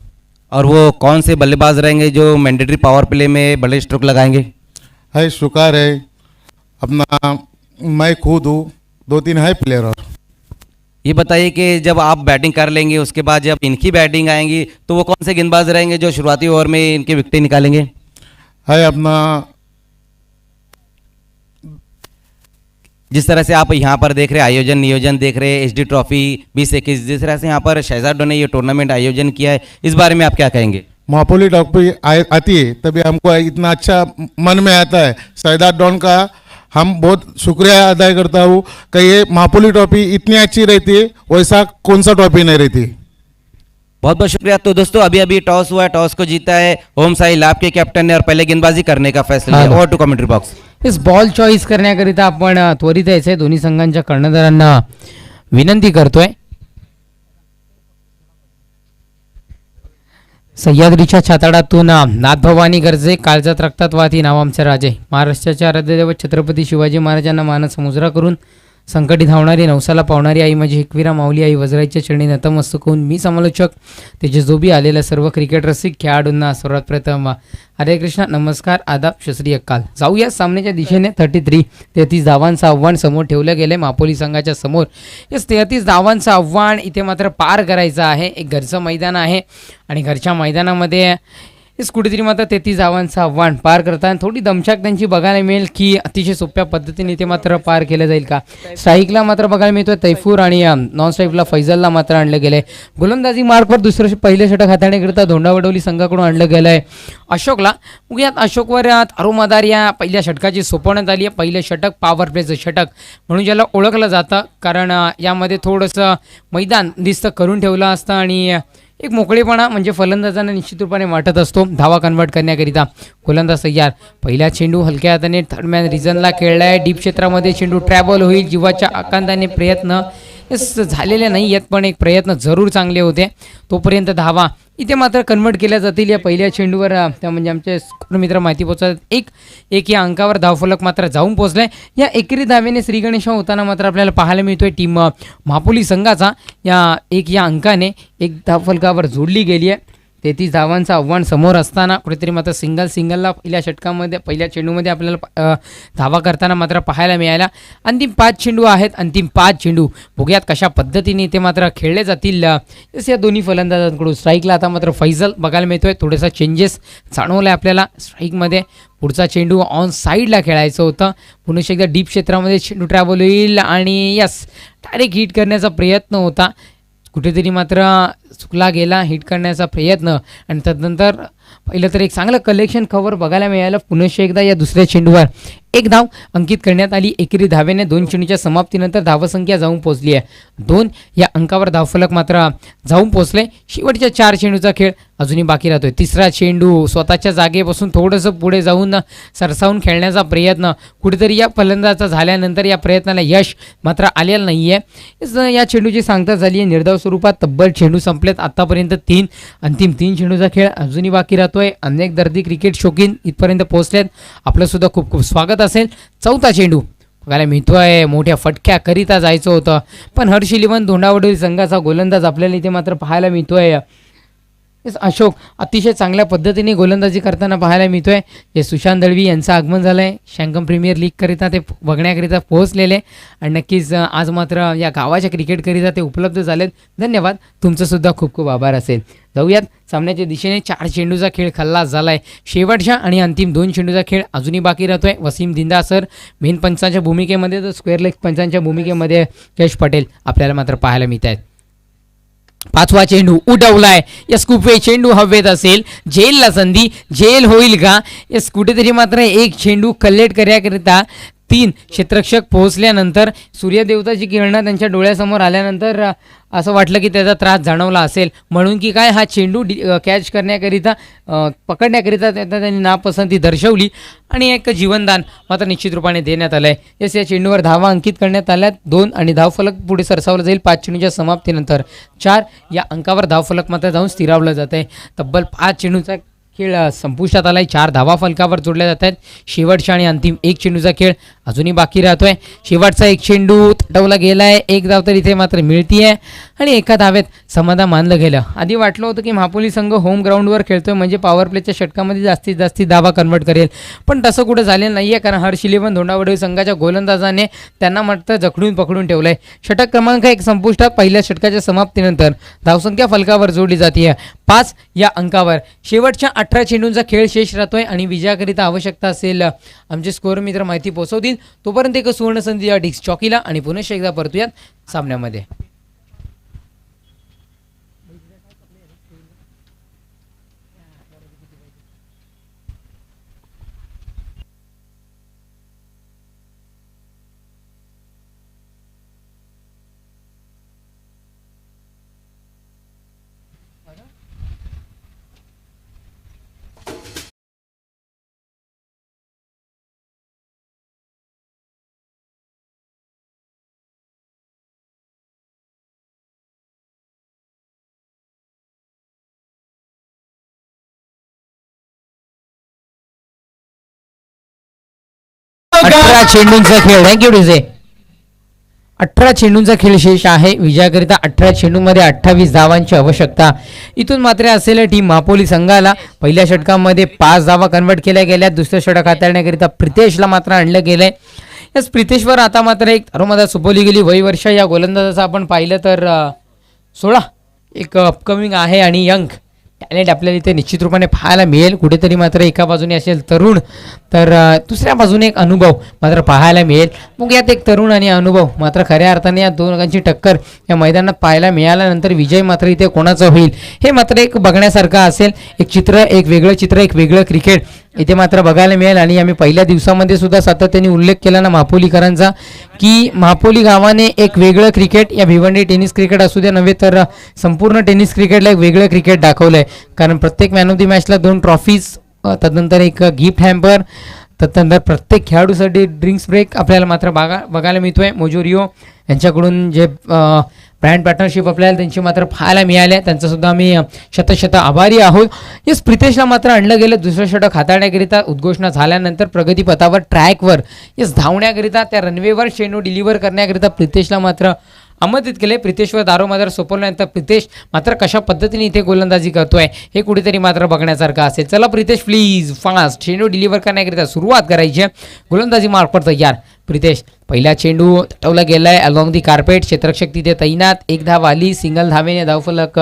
और वो कौन से बल्लेबाज रहेंगे जो मैंडेटरी पावर प्ले में बड़े स्ट्रोक लगाएंगे? है शुकार है अपना, मैं खुद हूँ, 2-3 है प्लेयर और। ये बताइए कि जब आप बैटिंग कर लेंगे उसके बाद जब इनकी बैटिंग आएंगी तो वो कौन से गेंदबाज रहेंगे जो शुरुआती ओवर में इनके विकेट निकालेंगे? है अपना जिस तरह से आप यहाँ पर देख रहे हैं आयोजन नियोजन देख रहे हैं एचडी ट्रॉफी 2021, जिस तरह से यहाँ पर शहजादों ने ये टूर्नामेंट आयोजन किया है, इस बारे में आप क्या कहेंगे? मापोली ट्रॉफी आती है तभी हमको इतना अच्छा मन में आता है। शहजाद डॉन का हम बहुत शुक्रिया अदा करता हूँ कि ये मापोली ट्रॉफी इतनी अच्छी रहती है, वैसा कौन सा ट्रॉफी नहीं रहती। बहुत बहुत शुक्रिया। तो दोस्तों अभी अभी टॉस हुआ है, टॉस को जीता है ओम साई लाभ के कैप्टन ने और पहले गेंदबाजी करने का फैसला लिया। और टू कमेंट्री बॉक्स इस बॉल चॉईस करण्याकरिता आपण त्वरित यायचंय, दोन्ही संघांच्या कर्णधारांना विनंती करतोय. सह्याद्रीच्या छाताडातून नाथभवानी गर्जे, काळजात रक्तात वाहती नाव आमचे राजे, महाराष्ट्राच्या आराध्यदैवत छत्रपती शिवाजी महाराजांना मानस मुजरा करून संकटी धावणारी नवसाला पावणारी आई माझी एकवीरा माऊली आई, वज्राईच्या चरणी नतमस्तक होऊन मी समालोचक तेजस्वी आलेल्या सर्व क्रिकेट रसिक खेळाडूंना सर्वात प्रथम हरे कृष्ण, नमस्कार, आदाब, शस्त्री श्री अकाल. जाऊया सामन्याच्या दिशेने. 33 धावांचं आव्हान समोर ठेवलं गेले मापोली संघाच्या समोर. या 33 धावांचं आव्हान इथे मात्र पार करायचं आहे. एक घरचं मैदान आहे आणि घरच्या मैदानामध्ये हेच कुठेतरी मात्र 33 धावांचं आव्हान पार करताना थोडी दमछाक त्यांची बघायला मिळेल की अतिशय सोप्या पद्धतीने ते मात्र पार केलं जाईल का. स्ट्राईकला मात्र बघायला मिळतोय तैफूर आणि नॉन स्ट्राईकला फैजलला मात्र आणलं गेलंय. गोलंदाजी मार्कवर पहिले षटक हाताळण्याकरिता धोंडावडवली संघाकडून आणलं गेलंय अशोकला. मुळात अशोकवर दारोमदार या पहिल्या षटकाची सोपवण्यात आली आहे. पहिलं षटक पॉवर प्लेचं षटक म्हणून ज्याला ओळखलं जातं, कारण यामध्ये थोडंसं मैदान दिसतं करून ठेवलं असतं आणि एक मोकळेपणा म्हणजे फलंदाजांना निश्चित रूपाने वाटत असतो धावा कन्वर्ट करण्याकरिता. गोलंदाज तयार. पहिला चेंडू हलक्या हाताने थर्डमॅन रिजनला खेळलाय. डीप क्षेत्रामध्ये चेंडू ट्रॅव्हल होईल. जीवाच्या आकांताने प्रयत्न झालेले नाही आहेत, पण एक प्रयत्न जरूर चांगले होते. तोपर्यंत धावा इथे मात्र कन्वर्ट केल्या जातील या पहिल्या चेंडूवर. त्या म्हणजे आमचे मित्र माहिती पोहोचतात. एक या अंकावर धावफलक मात्र जाऊन पोहोचलाय. या एकेरी धावेने श्री गणेश होताना मात्र आपल्याला पाहायला मिळतोय टीम मापोली संघाचा या अंकाने एक धावफलकावर जोडली गेली आहे. 33 धावांचं आव्हान समोर असताना कुठेतरी मात्र सिंगलला पहिल्या चेंडूमध्ये आपल्याला धावा करताना मात्र पाहायला मिळाला. अंतिम 5 चेंडू आहेत. अंतिम 5 चेंडू बघूयात कशा पद्धतीने ते मात्र खेळले जातील या दोन्ही फलंदाजांकडून. स्ट्राईकला आता मात्र फैजल बघायला मिळतोय. थोडासा चेंजेस जाणवलं आहे आपल्याला स्ट्राईकमध्ये. पुढचा चेंडू ऑन साईडला खेळायचं होतं. पुन्हा एकदा डीप क्षेत्रामध्ये चेंडू ट्रॅव्हल होईल आणि डायरेक्ट हिट करण्याचा प्रयत्न होता. कुठेतरी मात्र चुकला गेला हिट करण्याचा प्रयत्न आणि तदनंतर पहिलं तर एक चांगलं कलेक्शन कव्हर बघायला मिळालं. पुन्हा एकदा या दुसऱ्या चेंडूवर एक धाव अंकित करण्यात आली. एकेरी धावेने 2 चेंडूच्या समाप्तीनंतर धावसंख्या जाऊन पोहोचली आहे 2. या अंकावर धावफलक मात्र जाऊन पोहोचले. शेवटच्या 4 चेंडूचा खेळ अजूनही बाकी राहतोय. तिसरा चेंडू स्वतःच्या जागेपासून थोडंसं पुढे जाऊन सरसावून खेळण्याचा प्रयत्न कुठेतरी या फलंदाजाचा झाल्यानंतर या प्रयत्नाला यश मात्र आलेलं नाही आहे. या चेंडूची सांगता झाली आहे. निर्धाव स्वरूपात तब्बल चेंडू संपलेत आतापर्यंत. अंतिम 3 चेंडूचा खेळ अजूनही बाकी राहतोय. अनेक दर्दी क्रिकेट शौकीन इथपर्यंत पोहोचलेत. आपलं सुद्धा खूप खूप स्वागत असेल. 4था चेंडू बघायला मिळतोय. मोठ्या फटक्याकरिता जायचं होतं, पण हर्ष इलेव्हन धोंडावडोली संघाचा गोलंदाज आपल्याला इथे मात्र पाहायला मिळतोय. अशोक अतिशय चांगल्या पद्धतीने गोलंदाजी करताना पाहायला मिळतोय. जे सुशांत दळवी यांचं आगमन झालं आहे शँकम प्रीमियर लीगकरिता, ते बघण्याकरिता पोहोचलेले आणि नक्कीच आज मात्र या गावाच्या क्रिकेटकरिता ते उपलब्ध झालेत. धन्यवाद. तुमचंसुद्धा खूप खूप आभार असेल. जाऊयात सामन्याच्या दिशेने. 4 चेंडूचा खेळ खल्लास झाला आहे. शेवटच्या आणि अंतिम 2 चेंडूचा खेळ अजूनही बाकी राहतोय. वसीम दिंदा सर मेन पंचांच्या भूमिकेमध्ये, तर स्क्वेअर लेग पंचांच्या भूमिकेमध्ये यश पटेल आपल्याला मात्र पाहायला मिळत आहेत. 5वा चेंडू उडवलाय. यस कुपे चेंडू हवेत असेल. जेलला संधी, जेल होईल का. यस कुठेतरी मात्र एक चेंडू कलेक्ट करण्याकरिता 3 क्षेत्ररक्षक पोहोचल्यानंतर सूर्यदेवताची किरणं त्यांच्या डोळ्यासमोर आल्यानंतर असं वाटलं की त्याचा त्रास जाणवला असेल, म्हणून की काय हा चेंडू कॅच करण्याकरिता पकडण्याकरिता त्यांनी नापसंती दर्शवली आणि एक जीवनदान मात्र निश्चित रूपाने देण्यात आलं आहे. यस या चेंडूवर धावा अंकित करण्यात आल्यात 2 आणि धावफलक पुढे सरसावलं जाईल 5 चेंडूच्या समाप्तीनंतर. 4 या अंकावर धावफलक मात्र जाऊन स्थिरावलं जात आहे. तब्बल 5 चेंडूचा खेळ संपुष्टात आलाय. 4 धावा फलकावर जोडल्या जात आहेत. शेवटच्या आणि अंतिम 1 चेंडूचा खेळ अजूनही बाकी राहतोय. शेवटचा एक चेंडू तटवला गेलाय, एक धाव तर इथे मात्र मिळतीये आणि एका धावेत समाधान मानलं गेलं. आधी वाटलं होतं की महापोली संघ होम ग्राउंडवर खेळतोय म्हणजे पॉवर प्लेच्या षटकामध्ये जास्तीत जास्त धावा कन्वर्ट करेल, पण तसं कुठं झालेलं नाहीये, कारण हर्ष इलेव्हन धोंडावडे संघाच्या गोलंदाजाने त्यांना मात्र जखडून पकडून ठेवलंय. षटक क्रमांक 1 संपुष्टात. पहिल्या षटकाच्या समाप्तीनंतर धावसंख्या फलकावर जोडली जाते 5 या अंकावर. शेवटच्या 18 चेंडूंचा खेळ शेष राहतोय आणि विजयाकरिता आवश्यकता असेल आमचे स्कोअर मित्र माहिती पोहोचवतील. तोपर्यंत एक सुवर्ण संधी या डिस्क चॉकीला आणि पुन्हा एकदा परतूयात सामन्यामध्ये. अठरा चेंडूंचा खेळ. Thank you DJ. 18 चेंडूंचा खेळ शेष आहे. विजयाकरिता 18 चेंडूंमध्ये 28 धावांची आवश्यकता. इथून मात्र असेल टीम महापोली संघाला. पहिल्या षटकामध्ये 5 धावा कन्वर्ट केल्या गेल्या. दुसऱ्या षटक हाताळण्याकरिता प्रितेशला मात्र आणलं गेलंय. याच प्रितेशवर आता मात्र एक दारोमदार सोपवली गेली. वयवर्ष या गोलंदाजाचं आपण पाहिलं तर 16 एक अपकमिंग आहे आणि यंग टॅलेंट आपल्याला इथे निश्चित रूपाने पाहायला मिळेल. कुठेतरी मात्र एका बाजूने असेल तरुण तर दुसऱ्या बाजूने एक अनुभव मात्र पाहायला मिळेल. मग यात एक तरुण आणि अनुभव मात्र खऱ्या अर्थाने या दोघांची टक्कर या मैदानात पाहायला मिळाल्यानंतर विजय मात्र इथे कोणाचा होईल हे मात्र एक बघण्यासारखं असेल. एक चित्र, एक वेगळं चित्र, एक वेगळं क्रिकेट इथे मात्र बघायला मिळेल. आणि आम्ही पहिल्या दिवसामध्ये सुद्धा सातत्याने उल्लेख केला ना महापोलीकरांचा, की महापोली गावाने एक वेगळं क्रिकेट या भिवंडी टेनिस क्रिकेट असू द्या नव्हे तर संपूर्ण टेनिस क्रिकेटला एक वेगळं क्रिकेट दाखवलंय. कारण प्रत्येक मॅन ऑफ दी मॅचला 2 ट्रॉफीज, तदनंतर एक गिफ्ट हॅम्पर, तदनंतर प्रत्येक खेळाडूसाठी ड्रिंक्स ब्रेक आपल्याला मात्र बघायला मिळतोय. मोजोरिओ यांच्याकडून जे ब्रँड पार्टनरशिप आपल्याला त्यांची मात्र पाहायला मिळाल्या, त्यांचा सुद्धा आम्ही शतशत आभारी आहोत. यस, प्रितेशला मात्र आणलं गेलं. दुसरं षटक हाताळण्याकरिता उद्घोषणा झाल्यानंतर प्रगतीपथावर ट्रॅकवर यस धावण्याकरिता त्या रनवेवर चेंडू डिलिव्हर करण्याकरिता प्रितेशला मात्र आमंत्रित केले. प्रितेशवर दारोमदार सोपवल्यानंतर प्रितेश मात्र कशा पद्धतीने इथे गोलंदाजी करतोय हे कुठेतरी मात्र बघण्यासारखं असेल. चला प्रितेश प्लीज फास्ट चेंडू डिलिव्हर करण्याकरिता सुरुवात करायची. गोलंदाजी मार्फत तयार. प्रितेश पहिला चेंडू तटवला गेलाय अलॉंग दी कार्पेट. क्षेत्ररक्षक तिथे तैनात. एक धाव आली. सिंगल धावेने धावफलक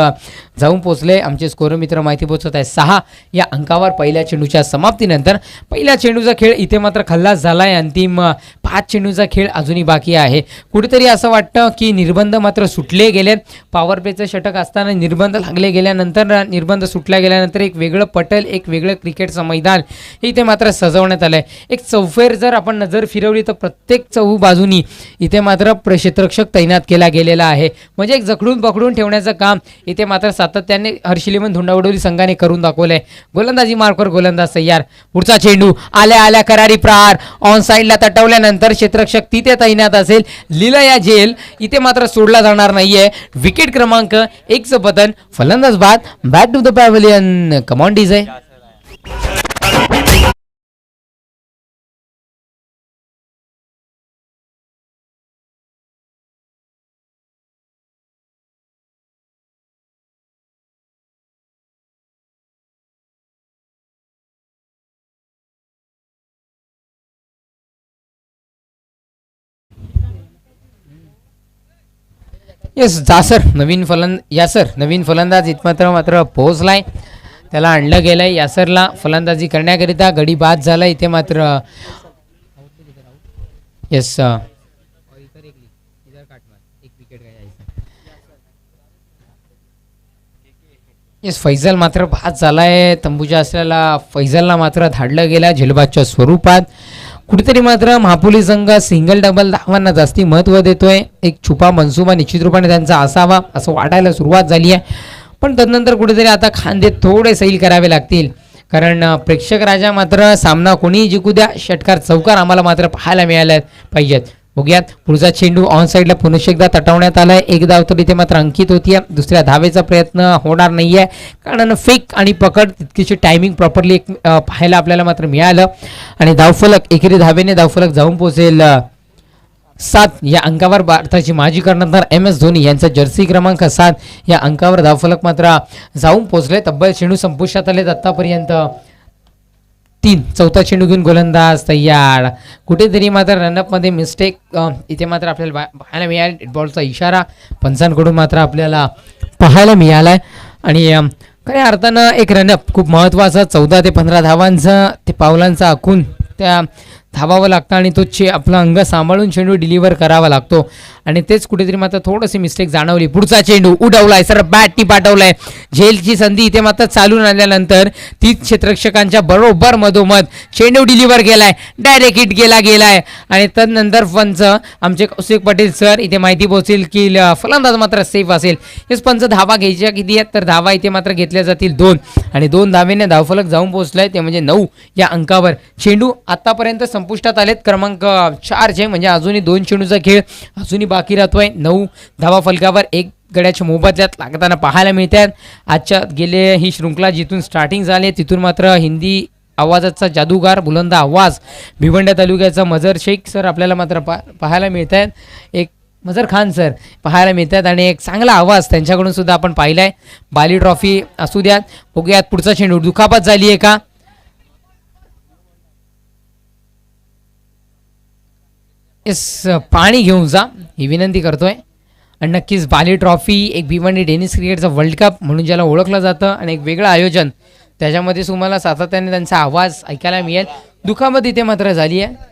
जाऊन पोहोचले. आमचे स्कोर मित्र माहिती पोहोचत आहे 6 या अंकावर. पहिल्या चेंडूच्या समाप्तीनंतर पहिल्या चेंडूचा खेळ इथे मात्र खल्लास झालाय. अंतिम 5 चेंडूचा खेळ अजूनही बाकी आहे. कुठेतरी असं वाटतं की निर्बंध मात्र सुटले गेलेत. पॉवर प्लेचं षटक असताना निर्बंध लागले गेल्यानंतर, निर्बंध सुटल्या गेल्यानंतर एक वेगळं पटल, एक वेगळं क्रिकेटचं मैदान हे इथे मात्र सजवण्यात आलंय. एक चौफेर जर आपण नजर फिरवली तर प्रत्येक बाजूनी इथे मात्र क्षेत्ररक्षक तैनात केला गेलेला आहे. म्हणजे एक जखडून पकडून ठेवण्याचं काम इथे मात्र सातत्याने हर्ष इलेव्हन धोंडावडोली संघाने करून दाखवलंय. गोलंदाजी मार्कवर गोलंदाज तयार. पुढचा चेंडू आल्या करारी प्रहार ऑन साईडला तटवल्यानंतर क्षेत्ररक्षक तिथे तैनात असेल. लीलया जेल इथे मात्र सोडला जाणार नाहीये. विकेट क्रमांक 1चं पतन. फलंदाज बाद. Back to the pavilion. Come on DJ. Yes, नवीन फलंदाज मात्र पोहोचलाय. त्याला आणलं गेलंय. यासरला फलंदाजी करण्याकरिता गडी बाद झाला इथे मात्र. येस, फैजल मात्र बाद झालाय. तंबूच्या असलेला फैजलला मात्र धाडलं गेला झेलबादच्या स्वरूपात. कुठेतरी मात्र महापोली संघ सिंगल डबल धावांना जास्ती महत्त्व देतोय. एक छुपा मनसुबा निश्चित रूपाने त्यांचा असावा असं वाटायला सुरुवात झाली आहे. पण तदनंतर कुठेतरी आता खांदे थोडे सैल करावे लागतील. कारण प्रेक्षक राजा मात्र सामना कोणीही जिंकू द्या, षटकार चौकार आम्हाला मात्र पाहायला मिळाल्या पाहिजेत. बघूयात पुढचा चेंडू ऑन साईडला पुन्हा एकदा तटवण्यात आलाय. एक धाव तर इथे मात्र अंकित होतीये. दुसऱ्या धावेचा प्रयत्न होणार नाहीये कारण फेक आणि पकड तितकीची टायमिंग प्रॉपरली पाहायला आपल्याला मात्र मिळालं आणि धावफलक एकेरी धावेने धावफलक जाऊन पोहोचेल 7 या अंकावर. भारताची माजी कर्णधार MS धोनी यांचा जर्सी क्रमांक 7 या अंकावर धावफलक मात्र जाऊन पोहोचले. तब्बल चेंडू संपुष्टात आलेत आतापर्यंत 3. चौथा चेंडू घेऊन गोलंदाज तयार. कुठेतरी मात्र रनअपमध्ये मिस्टेक इथे मात्र आपल्याला पाहायला मिळाला. डेड बॉलचा इशारा पंचांकडून मात्र आपल्याला पाहायला मिळालाय आणि खऱ्या अर्थानं एक रनअप खूप महत्त्वाचा 14 ते 15 धावांचा ते पावलांचा आखून त्या धावावं लागतं आणि तो आपला अंग सांभाळून चेंडू डिलिव्हर करावा लागतो आणि तेच कुठेतरी मात्र थोडीशी मिस्टेक जाणवली. पुढचा चेंडू उडवलाय सर बॅटनी पाठवलाय. झेलची संधी इथे मात्र चालून आल्यानंतर 30 क्षेत्ररक्षकांच्या बरोबर मधोमध चेंडू डिलिव्हर केलाय. डायरेक्ट हिट गेलाय आणि तदनंतर पंच आमचे कौशिक पटेल सर इथे माहिती पोहोचेल की फलंदाज मात्र सेफ असेल. हेच पंच धावा घ्यायच्या किती आहेत तर धावा इथे मात्र घेतल्या जातील 2 आणि 2 धावेने धावफलक जाऊन पोहोचलाय ते म्हणजे 9 या अंकावर. चेंडू आतापर्यंत संपुष्टात आलेत क्रमांक 4 म्हणजे अजूनही 2 चेंडूचा खेळ अजूनही बाकी राहतोय. 9 धावा फलकावर 1 गड्याच्या मोबदल्यात लागताना पाहायला मिळतात. आजच्या गेले ही शृंखला जिथून स्टार्टिंग झाली तिथून मात्र हिंदी आवाजाचा जादूगार बुलंद आवाज भिवंडी तालुक्याचा मजर शेख सर आपल्याला मात्र पाहायला मिळत आहेत. एक मजर खान सर पाहायला मिळतात आणि एक चांगला आवाज त्यांच्याकडून सुद्धा आपण पाहिलाय. बाली ट्रॉफी असू द्यात. बघूयात पुढचा चेंडू दुखापत झाली आहे का. पाणी घेऊन जा ही विनंती करतोय आणि नक्कीच बाली ट्रॉफी एक भिवंडी टेनिस क्रिकेटचा वर्ल्ड कप म्हणून ज्याला ओळखलं जातं आणि एक वेगळं आयोजन त्याच्यामध्ये तुम्हाला सातत्याने त्यांचा आवाज ऐकायला मिळेल. दुखापत इथे मात्र झाली आहे.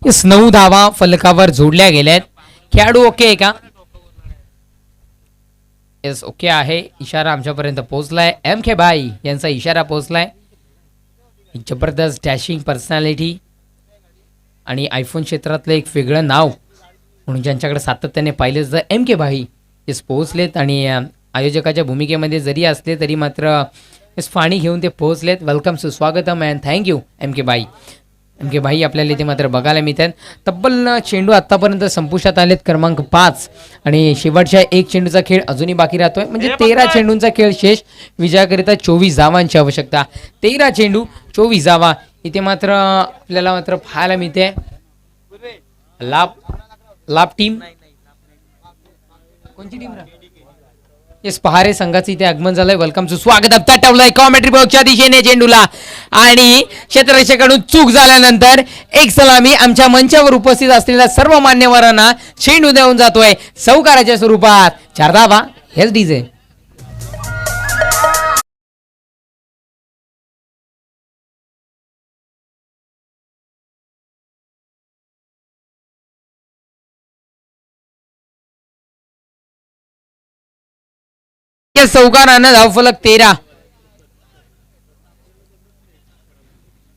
इस 9 धावा फलकावर जोडल्या गेल्यात. खेळाडू ओके आहे का. येस ओके आहे. इशारा आमच्यापर्यंत पोहोचलाय. MK भाई यांचा इशारा पोहोचलाय. जबरदस्त डॅशिंग पर्सनॅलिटी आणि आयफोन क्षेत्रातलं एक वेगळं नाव म्हणून ज्यांच्याकडे सातत्याने पाहिलं जातं MK भाई येस पोहोचलेत आणि आयोजकाच्या भूमिकेमध्ये जरी असले तरी मात्र येस पाणी घेऊन ते पोहोचलेत. वेलकम सुस्वागतम अँड थँक्यू MK भाई. MK भाई आपल्याला इथे मात्र बघायला मिळतात. तब्बल चेंडू आतापर्यंत संपुष्टात आलेत क्रमांक 5 आणि शेवटच्या 1 चेंडूचा खेळ अजूनही बाकी राहतोय म्हणजे 13 चेंडूंचा खेळ शेष. विजयाकरिता 24 धावांची आवश्यकता. 13 चेंडू 24 धावा इथे मात्र आपल्याला मात्र पाहायला मिळते. लाभ टीम कोणती टीम येस पहारे संघाचं इथे आगमन झालंय. वेलकम स्वागत. तटवलंय कॉमेंट्री बॉक्सच्या दिशेने चेंडूला आणि क्षेत्ररक्षकाकडून चूक झाल्यानंतर एक सलामी आमच्या मंचावर उपस्थित असलेल्या सर्व मान्यवरांना चेंडू देऊन जातोय सौकाराच्या स्वरूपात. 4 धावा हेच डीजे. चौकारानं धावफलक 13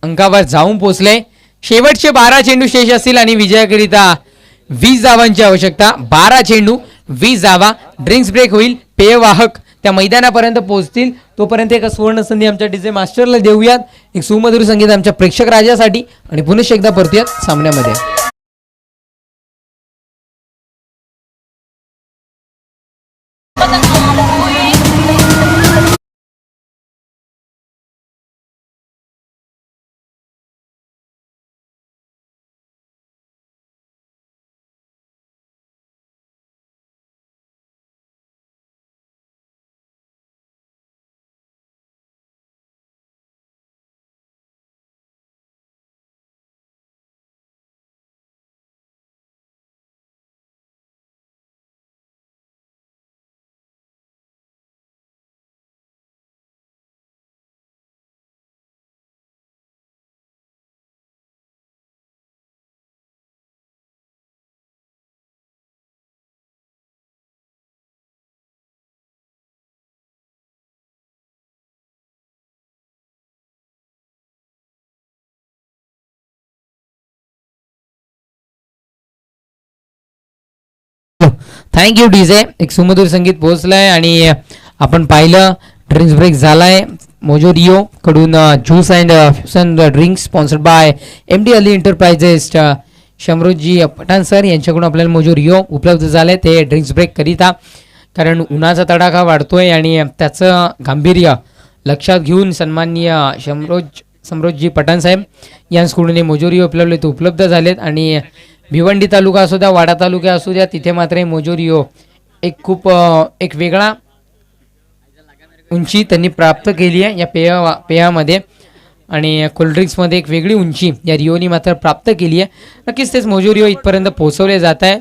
अंकावर जाऊन पोहोचले. शेवटचे 12 चेंडू शेष असतील आणि विजयाकरिता 20 धावांची आवश्यकता. 12 चेंडू 20 धावा. ड्रिंक्स ब्रेक होईल. पेयवाहक त्या मैदानापर्यंत पोहोचतील. तोपर्यंत एक सुवर्ण संधी आमच्या डीजे मास्टरला देऊयात. एक सुमधुर संगीत आमच्या प्रेक्षक राजासाठी आणि पुन्हा एकदा परतूयात सामन्यामध्ये. Thank you DJ. एक सुमधुर संगीत पोहोचलंय आणि आपण पाहिलं ड्रिंक्स ब्रेक झालाय. मोजोरिओ कडून juice and fusion drinks sponsored by MD Ali enterprises शमरोजी पठाण सर यांच्याकडून आपल्याला मोजोरिओ उपलब्ध झाले ते ड्रिंक्स ब्रेक करिता, कारण उन्हाचा तडाखा वाढतोय आणि त्याचं गांभीर्य लक्षात घेऊन सन्माननीय समरोजी पठाण साहेब यांच्याकडून हे मोजोरिओ उपलब्ध झालेत. आणि भिवंडी तालुका असू द्या, वाडा तालुका असू द्या, तिथे मात्र हे मोजोरिओ एक वेगळा उंची त्यांनी प्राप्त केली आहे या पेयामध्ये आणि कोल्ड्रिंक्समध्ये एक वेगळी उंची या रिओनी मात्र प्राप्त केली आहे. नक्कीच तेच मोजोरिओ इथपर्यंत पोहोचवले जात आहे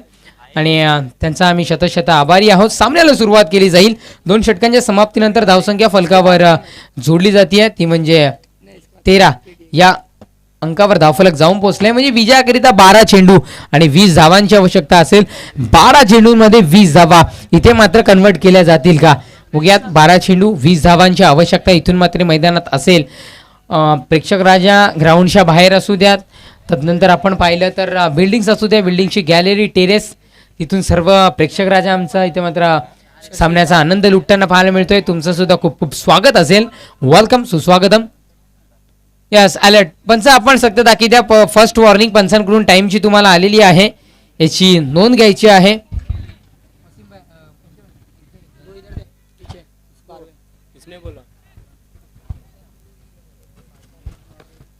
आणि त्यांचा आम्ही शतशत आभारी आहोत. सामन्याला सुरुवात केली जाईल. 2 षटकांच्या समाप्तीनंतर धावसंख्या फलकावर जोडली जाते, ती म्हणजे 13 या अंकावर धावफलक जाऊन पोहोचले. म्हणजे विजयाकरिता 12 चेंडू आणि 20 धावांची आवश्यकता असेल. 12 चेंडूंमध्ये 20 धावा इथे मात्र कन्वर्ट केल्या जातील का बघूयात. 12 चेंडू 20 धावांची आवश्यकता इथून मात्र मैदानात असेल. प्रेक्षक राजा ग्राउंडच्या बाहेर असू द्यात, तदनंतर आपण पाहिलं तर बिल्डिंग्स असू द्या, बिल्डिंगची गॅलरी, टेरेस, तिथून सर्व प्रेक्षक राजा आमचा इथे मात्र सामन्याचा आनंद लुटताना पाहायला मिळतोय. तुमचं सुद्धा खूप खूप स्वागत असेल. वेलकम, सुस्वागतम. यस, अलर्ट पंच आपण सक्त दाखी द्या. फर्स्ट वॉर्निंग पंचांकडून टाईमची तुम्हाला आलेली आहे, याची नोंद घ्यायची आहे.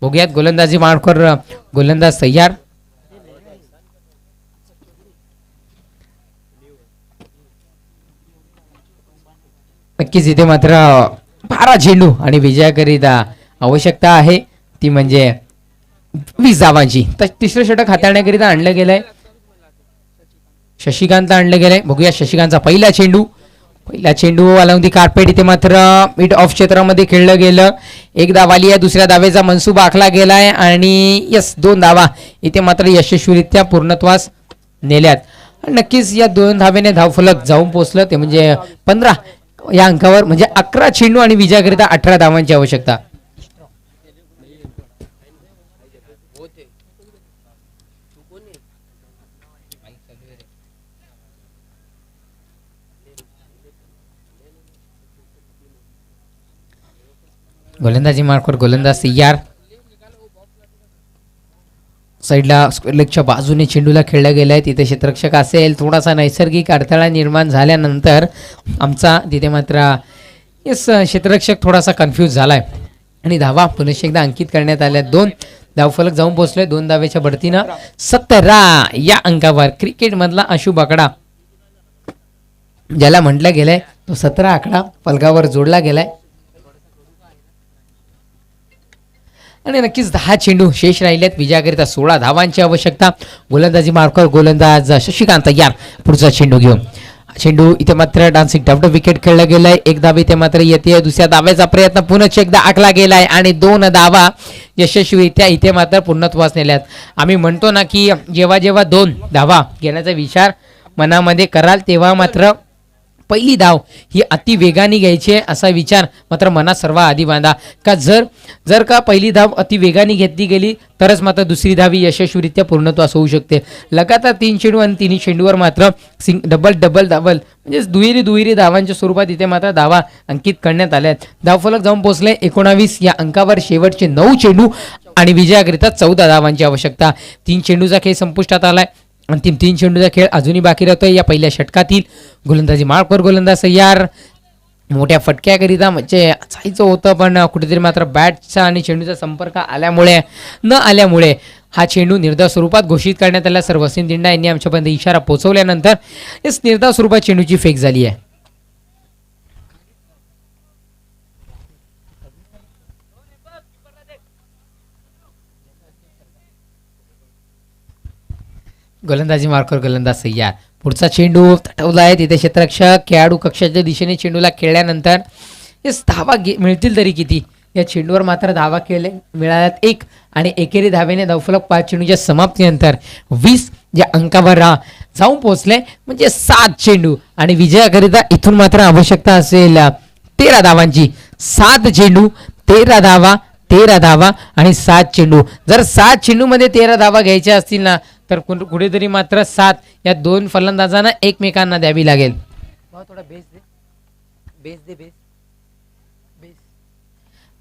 बघूयात गोलंदाजी मार्कर, गोलंदाज तयार. नक्कीच इथे मात्र 12 चेंडू आणि विजयाकरिता आवश्यकता आहे, ती म्हणजे 20 धावांची. तर तिसरं षटक हाताळण्याकरिता आणलं गेलंय, शशिकांत आणलं गेलंय. बघूया शशिकांतचा पहिला चेंडू अलॉंग दी कार्पेट. इथे मात्र मिड ऑफ क्षेत्रामध्ये खेळलं गेलं. 1 धाव आली आहे. दुसऱ्या धावेचा मनसुबा आखला गेलाय आणि यस 2 धावा इथे मात्र यशस्वीरित्या पूर्णत्वास नेल्यात. नक्कीच या 2 धावेने धावफलक जाऊन पोहोचलं, ते म्हणजे 15 या अंकावर, म्हणजे 11 चेंडू आणि विजयाकरिता 18 धावांची आवश्यकता. गोलंदाजी मार्कवर गोलंदाज तयार. साईडला स्क्वेअर लेगच्या बाजूने चेंडूला खेळला गेलाय, तिथे क्षेत्ररक्षक असेल. थोडासा नैसर्गिक अडथळा निर्माण झाल्यानंतर आमचा तिथे मात्र यस क्षेत्ररक्षक थोडासा कन्फ्यूज झालाय आणि धावा पुनश्च एकदा अंकित करण्यात आल्या. 2 धावफलक जाऊन पोहोचले. 2 धावेच्या बढतीनं 17 या अंकावर क्रिकेटमधला अशुभ आकडा ज्याला म्हटलं गेलंय, तो 17 आकडा फलकावर जोडला गेलाय. आणि नक्कीच 10 चेंडू शेष राहिलेत. विजयाकरिता 16 धावांची आवश्यकता. गोलंदाजी मार्कर गोलंदाज शशिकांत तयार. पुढचा चेंडू घेऊन चेंडू इथे मात्र डान्सिंग टफ विकेट खेळला गेलाय. 1 धाव इथे मात्र येते. दुसऱ्या धावेचा प्रयत्न पुन्हा एकदा आखला गेलाय आणि 2 धावा यशस्वीरित्या इथे मात्र पूर्णत्वास नेल्यात. आम्ही म्हणतो ना की जेव्हा 2 धावा घेण्याचा विचार मनामध्ये कराल तेव्हा मात्र पहिली धाव ही अति वेगाने घ्यायची असा विचार मात्र मनात सर्व आधी बांधा. का जर का पहिली धाव अति वेगाने घेतली गेली तरच मात्र दुसरी धाव ही यशस्वीरित्या पूर्णत्वास होऊ शकते. लगातार 3 चेंडू आणि 3 चेंडूवर मात्र डबल म्हणजे दुहेरी धावांच्या स्वरूपात इथे मात्र धावा अंकित करण्यात आल्या. धावफलक जाऊन पोहोचले 19 या अंकावर. शेवटचे 9 चेंडू आणि विजयाकरिता 14 धावांची आवश्यकता. 3 चेंडूचा खेळ संपुष्टात आलाय. अंतिम 3 चेंडूचा खेळ अजूनही बाकी राहतोय या पहिल्या षटकातील. गोलंदाजी मार्कवर गोलंदाज तयार. मोठ्या फटक्याकरिता म्हणजे जायचं होतं, पण कुठेतरी मात्र बॅटचा आणि चेंडूचा संपर्क आल्यामुळे हा चेंडू निर्धाव स्वरूपात घोषित करण्यात आला. सर वसीम दिंडा यांनी आमच्यापर्यंत इशारा पोहोचवल्यानंतर इस निर्धाव स्वरूपात चेंडूची फेक झाली आहे. गोलंदाजी मार्कवर गोलंदाज तयार. पुढचा चेंडू तटवला आहे. तिथे क्षेत्ररक्षक खेळाडू कक्षाच्या दिशेने चेंडूला खेळल्यानंतर धावा मिळतील तरी किती, या चेंडूवर मात्र धावा मिळाल्यात 1 आणि एकेरी धावेने धावफलक 5 चेंडूच्या समाप्तीनंतर 20 या अंकावर जाऊन पोहोचले. म्हणजे 7 चेंडू आणि विजयाकरिता इथून मात्र आवश्यकता असेल 13 धावांची. 7 चेंडू 13 धावा आणि 7 चेंडू. जर 7 चेंडूमध्ये 13 धावा घ्यायच्या असतील ना तर कुठेतरी मात्र साथ या दोन फलंदाजांना एकमेकांना द्यावी लागेल. थोडा बेस दे बेस.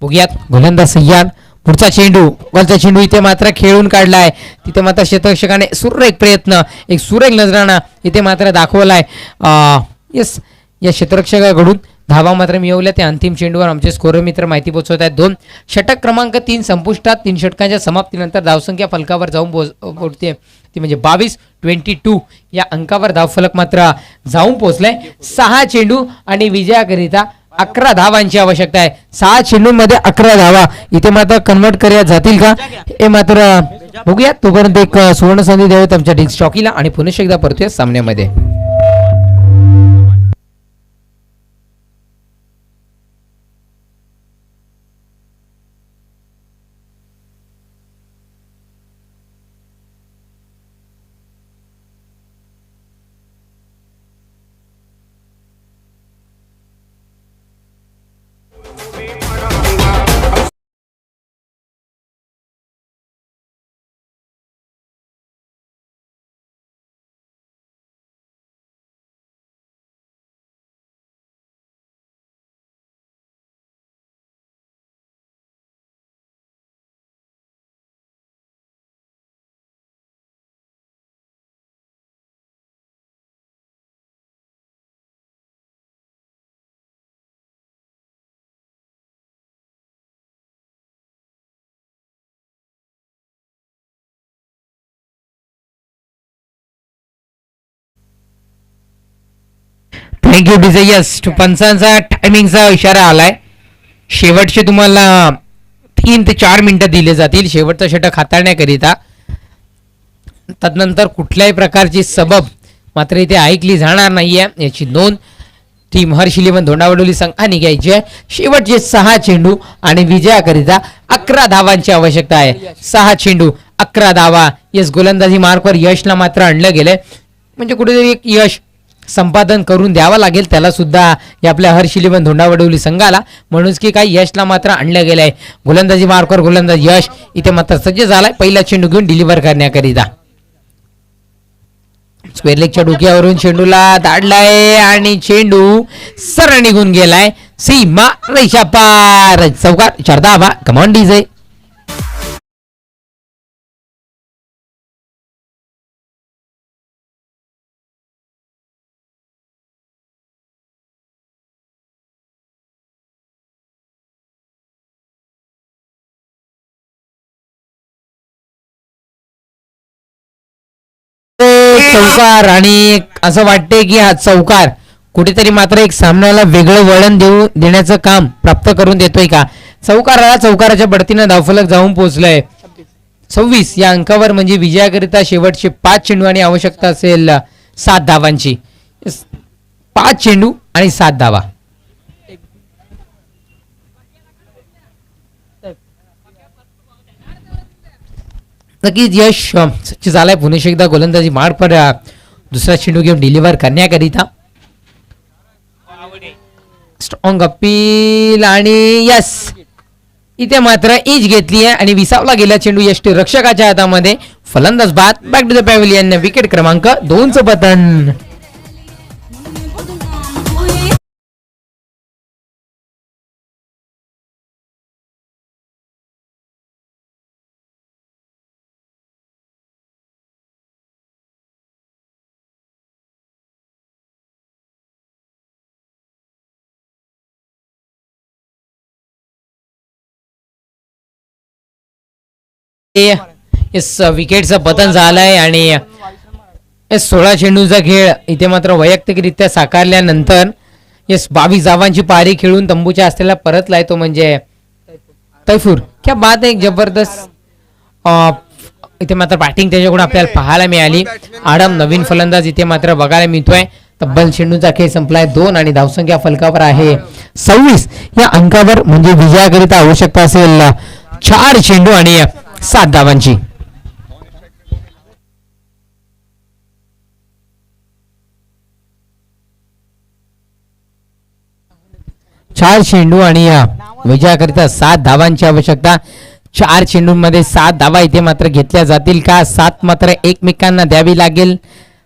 बघूयात गोलंदाज सय्याद पुढचा चेंडू वरचा चेंडू इथे मात्र खेळून काढलाय. तिथे मात्र क्षेत्ररक्षकाने सुरेख प्रयत्न एक सुरेख नजराणा इथे मात्र दाखवलाय. यस या क्षेत्ररक्षकाकडून धावा मात्र मिळवल्या. त्या अंतिम चेंडूवर आमचे स्कोर मित्र माहिती पोहोचवत आहेत. 2 षटक क्रमांक 3 संपुष्टात. 3 षटकांच्या समाप्तीनंतर धावसंख्या फलकावर जाऊन पोहोचते ती म्हणजे 22-22 या अंकावर धावफलक मात्र जाऊन पोहोचलाय. 6 चेंडू आणि विजयाकरिता 11 धावांची आवश्यकता आहे. 6 चेंडूंमध्ये 11 धावा इथे मात्र कन्वर्ट करल्या जातील का हे मात्र बघूया. तोपर्यंत एक सुवर्ण संधी द्यावेत आमच्या डिस्क चॉकीला आणि पुन्हा एकदा परतूया सामन्यामध्ये. Thank you desires. पंचांचा टायमिंगचा इशारा आलाय. शेवटचे तुम्हाला 3 ते 4 मिनिटं दिले जातील शेवटचं षटक हाताळण्याकरिता. तदनंतर कुठल्याही प्रकारची सबब मात्र इथे ऐकली जाणार नाहीये याची नोंद टीम हर्ष इलेव्हन धोंडावडोली संघाने घ्यायची आहे. शेवटचे 6 चेंडू आणि विजयाकरिता 11 धावांची आवश्यकता आहे. 6 चेंडू 11 धावा. यस गोलंदाजी मार्कवर यशला मात्र आणलं गेलंय. म्हणजे कुठेतरी एक यश संपादन करून द्यावा लागेल त्याला सुद्धा या आपल्या हर्ष इलेव्हन धोंडावडोली संघाला. म्हणूनच की काही यशला मात्र आणलं गेलंय. गोलंदाजी मार्कवर गोलंदाज यश इथे मात्र सज्ज झालाय पहिला चेंडू घेऊन डिलिव्हर करण्याकरिता. स्क्वेअर लेगच्या डोक्यावरून चेंडूला दाडलाय आणि चेंडू सरळ निघून गेलाय. सीमा रेषा पार. चौकार 4 धावा. Come on DJ. चौकार आणि असं वाटतंय की हा चौकार कुठेतरी मात्र एक सामन्याला वेगळं वळण देण्याचं काम प्राप्त करून देतोय का. चौकाराच्या बढतीनं धावफलक जाऊन पोहोचलंय 26 या अंकावर. म्हणजे विजयाकरिता शेवटचे 5 चेंडू आणि आवश्यकता असेल 7 धावांची. 5 चेंडू आणि 7 धावा. नक्कीच यश सच्च झालाय. पुन्हा एकदा गोलंदाजी मार पर दुसरा चेंडू घेऊन डिलिव्हर करण्याकरिता. स्ट्रॉंग अपील आणि यस इथे मात्र इज घेतली आहे आणि विसावला गेला चेंडू यष्टी रक्षकाच्या हातामध्ये. फलंदाज बाद. Back to the pavilion. Wicket क्रमांक 2चं पतन. विकेटचं पतन झालंय आणि 16 चेंडूचा खेळ इथे मात्र वैयक्तिकरित्या साकारल्यानंतर 22 धावांची पारी खेळून तंबूच्या असलेला परतलाय तो म्हणजे तैफूर. क्या बात आहे. एक जबरदस्त इथे मात्र बॅटिंग त्याच्याकडून आपल्याला पाहायला मिळाली. आडम नवीन फलंदाज इथे मात्र बघायला मिळतोय. तब्बल चेंडूचा खेळ संपलाय 2 आणि धावसंख्या फलकावर आहे 26 या अंकावर. म्हणजे विजयाकरिता आवश्यकता असेल 4 चेंडू आणि 7 धावांची. चार चेंडू आणि विजयाकरिता 7 धावांची आवश्यकता. 4 चेंडूंमध्ये 7 धावा इथे मात्र घेतल्या जातील का? 7 मात्र एकमेकांना द्यावी लागेल.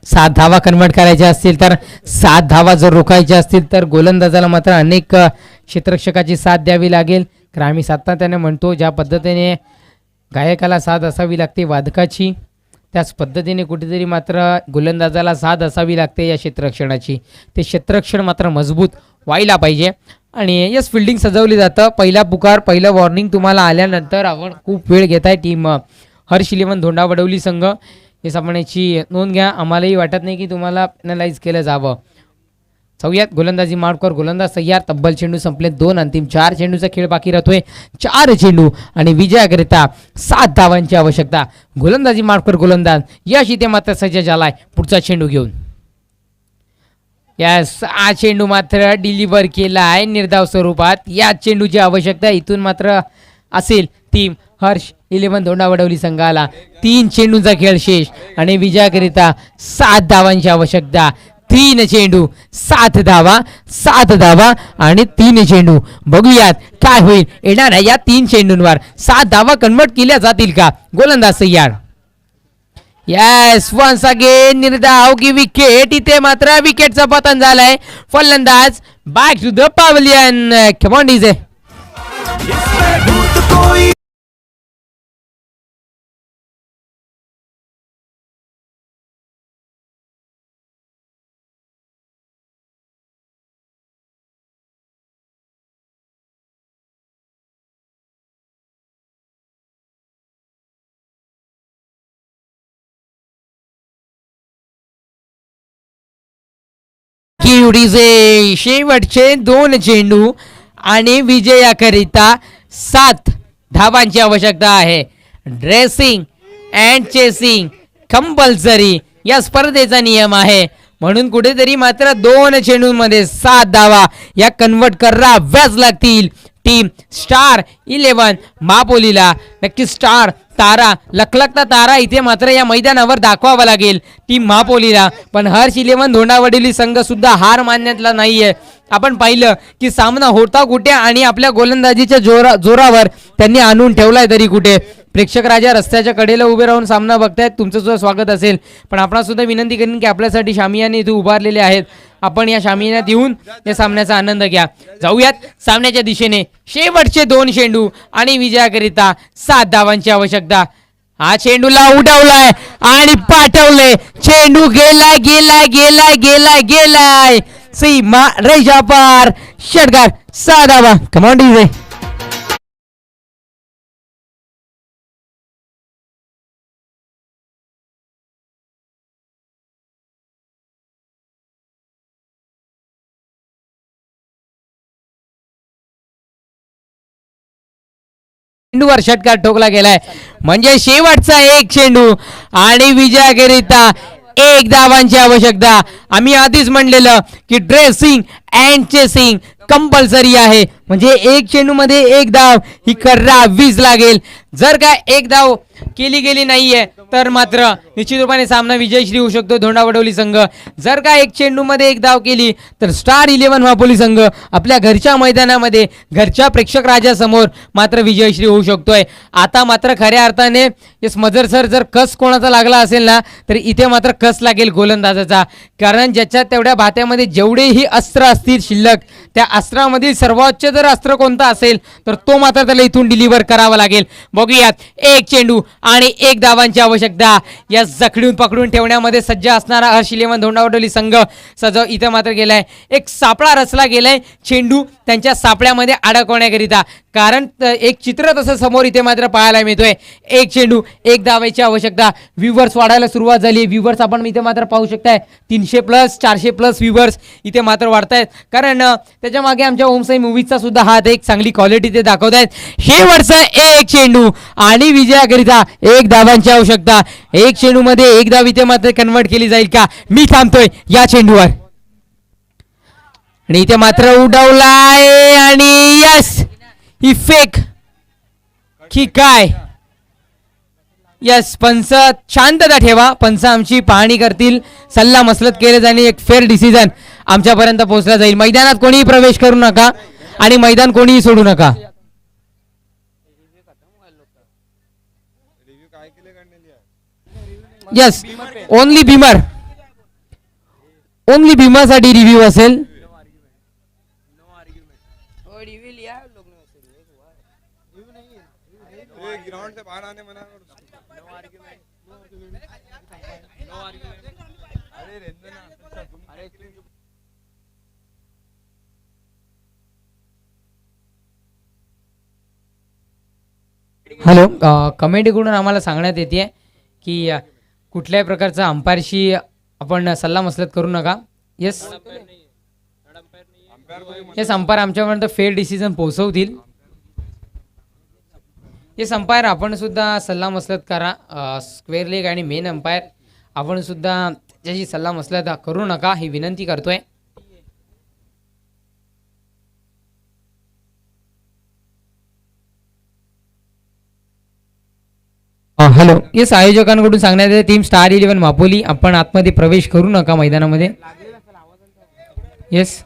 7 धावा कन्वर्ट करायच्या असतील तर 7 धावा जर रोखायच्या असतील तर गोलंदाजाला मात्र अनेक क्षेत्ररक्षकाची साथ द्यावी लागेल. कारण आम्ही सातत्याने म्हणतो ज्या पद्धतीने गायकाला साथ असावी लागते वादकाची, त्याच पद्धतीने कुठेतरी मात्र गोलंदाजाला साथ असावी लागते या क्षेत्ररक्षणाची. ते क्षेत्ररक्षण मात्र मजबूत व्हायला पाहिजे. आणि यस फिल्डिंग सजवली जातं. पहिला पुकार, पहिलं वॉर्निंग तुम्हाला आल्यानंतर आपण खूप वेळ घेत आहे टीम हर्ष इलेव्हन धोंडावडवली संघ. हे सामन्याची नोंद घ्या. आम्हालाही वाटत नाही की तुम्हाला पॅनलाइज केलं जावं. चौयात गोलंदाजी मार्कवर गोलंदाज तयार. तब्बल चेंडू संपले. 2 अंतिम 4 चेंडूचा खेळ बाकी राहतोय. 4 चेंडू आणि विजयाकरिता 7 धावांची आवश्यकता. गोलंदाजी मार्कवर गोलंदाज यश इथे मात्र सज्ज झालाय पुढचा चेंडू घेऊन. यस, हा चेंडू मात्र डिलिव्हर केला आहे निर्धाव स्वरूपात. या चेंडूची आवश्यकता इथून मात्र असेल टीम हर्ष इलेव्हन धोंडावडवली संघाला. 3 चेंडूंचा खेळ शेष आणि विजयाकरिता 7 धावांची आवश्यकता. 3 चेंडू 7 धावा, 7 धावा आणि 3 चेंडू. बघूयात काय होईल येणार या 3 चेंडूंवर. 7 धावा कन्वर्ट केल्या जातील का? गोलंदाज तयार. यस, वन्स अगेन निर्धाव की विकेट. इथे मात्र विकेटचं पतन झालंय. फलंदाज back to the pavilion. Come on DJ. DJ शेवटचे 2 चेंडू आणि विजयाकरिता 7 धावांची आवश्यकता आहे. ड्रेसिंग अँड चेसिंग कंपल्सरी या स्पर्धेचा नियम आहे. म्हणून कुठेतरी मात्र 2 चेंडूंमध्ये 7 धावा या कन्वर्ट कराव्याच लागतील. टीम स्टार 11 मापोलीला नक्की स्टार तारा, लखलखता तारा इथे मात्र या मैदानावर दाखवावा लागेल टीम महापोलीला. पण हर्ष इलेव्हन धोंडावडवली संघ सुद्धा हार मानण्यातला नाहीये. आपण पाहिलं की सामना होता कुठे आणि आपल्या गोलंदाजीच्या जोरावर त्यांनी आणून ठेवलाय तरी कुठे. प्रेक्षक राजा रस्त्याच्या कडेला उभे राहून सामना बघतायत. तुमचं सुद्धा स्वागत असेल. पण आपण सुद्धा विनंती करेन की आपल्यासाठी शामियाने इथे उभारलेले आहेत. आपण या शामियानात येऊन या सामन्याचा आनंद घ्या. जाऊयात सामन्याच्या दिशेने. शेवटचे 2 चेंडू आणि विजयाकरिता 7 धावांची आवश्यकता. हा चेंडूला उडवलाय आणि पाठवले. चेंडू गेलाय गेलाय गेलाय गेलाय गेलाय सीमा रेषा पार. षटकार 6 धावा. कम ऑन डीजे. चेंडूवर षटकार ठोकला गेलाय. म्हणजे शेवटचा 1 चेंडू आणि विजयाकरिता 1 धावांची आवश्यकता. आम्ही आधीच म्हणलेलं की ड्रेसिंग अँड चेसिंग कंपल्सरी आहे. म्हणजे 1 चेंडू मध्ये 1 धाव ही करावीच लागेल. जर का 1 धाव केली गेली नाहीये तर मात्र निश्चित रूपाने सामना विजयश्री होऊ शकतो धोंडावडवली संघ. जर का 1 चेंडू मध्ये 1 धाव केली तर स्टार 11 महापोली संघ आपल्या घरच्या मैदानामध्ये घरच्या प्रेक्षक राजासमोर मात्र विजयश्री होऊ शकतोय. आता मात्र खऱ्या अर्थाने मजर सर जर कस कोणाचा लागला असेल ना तर इथे मात्र कस लागेल गोलंदाजाचा. कारण ज्याच्या तेवढ्या भात्यामध्ये जेवढेही अस्त्र असतील शिल्लक त्या अस्त्रामधील सर्वोच्च जर अस्त्र कोणता असेल तर तो मात्र त्याला इथून डिलिव्हर करावा लागेल. बघूयात 1 चेंडू आणि 1 धावांची आवश्यकता. या जखडून पकडून ठेवण्यामध्ये सज्ज असणारा हर्ष इलेव्हन धोंडावडवली संघ सजव इथे मात्र गेलाय. एक सापळा रचला गेलाय चेंडू त्यांच्या सापळ्यामध्ये अडकवण्याकरिता. कारण एक चित्र तसं समोर इथे मात्र पाहायला मिळतोय. 1 चेंडू 1 धावांची आवश्यकता. व्ह्यूवर्स वाढायला सुरुवात झाली. व्ह्यूवर्स आपण इथे मात्र पाहू शकताय 300+ 400+ व्ह्यूवर्स इथे मात्र वाढतायत. कारण त्याच्या मागे आमच्या ओमसाई मूवीजचा सुद्धा हात एक चांगली क्वालिटी ते दाखवतायत. शेवटचा 1 चेंडू आणि विजयाकरिता 1 धावांची आवश्यकता. 1 चेंडू मध्ये 1 धाव इथे मात्र कन्वर्ट केली जाईल का? मी थांबतोय या चेंडूवर. आणि इथे मात्र उडवलाय आणि यस ही फेक की काय. यस पंच शांतता ठेवा. पंच आमची पाहणी करतील. सल्ला मसलत केले जाणे एक फेअर डिसिजन आमच्यापर्यंत पोहोचला जाईल. मैदानात कोणीही प्रवेश करू नका आणि मैदान कोणीही सोडू नका. Yes, only Bhimar, only भीमरसाठी review असेल. हॅलो, कमेंटकडून आम्हाला सांगण्यात येते की कुठल्याही प्रकारचा अंपायरशी आपण सल्लामसलत करू नका. येस येस, अंपायर आमच्यापर्यंत फेअर डिसिजन पोहोचवतील. येस अंपायर, आपण सुद्धा सल्लामसलत करा. स्क्वेअर लेग आणि मेन अंपायर आपण सुद्धा त्याची सल्लामसलत करू नका ही विनंती करतोय. हॅलो, येस, आयोजकांकडून सांगण्यात येते टीम स्टार 11 मापोली आपण आतमध्ये प्रवेश करू नका मैदानामध्ये. येस,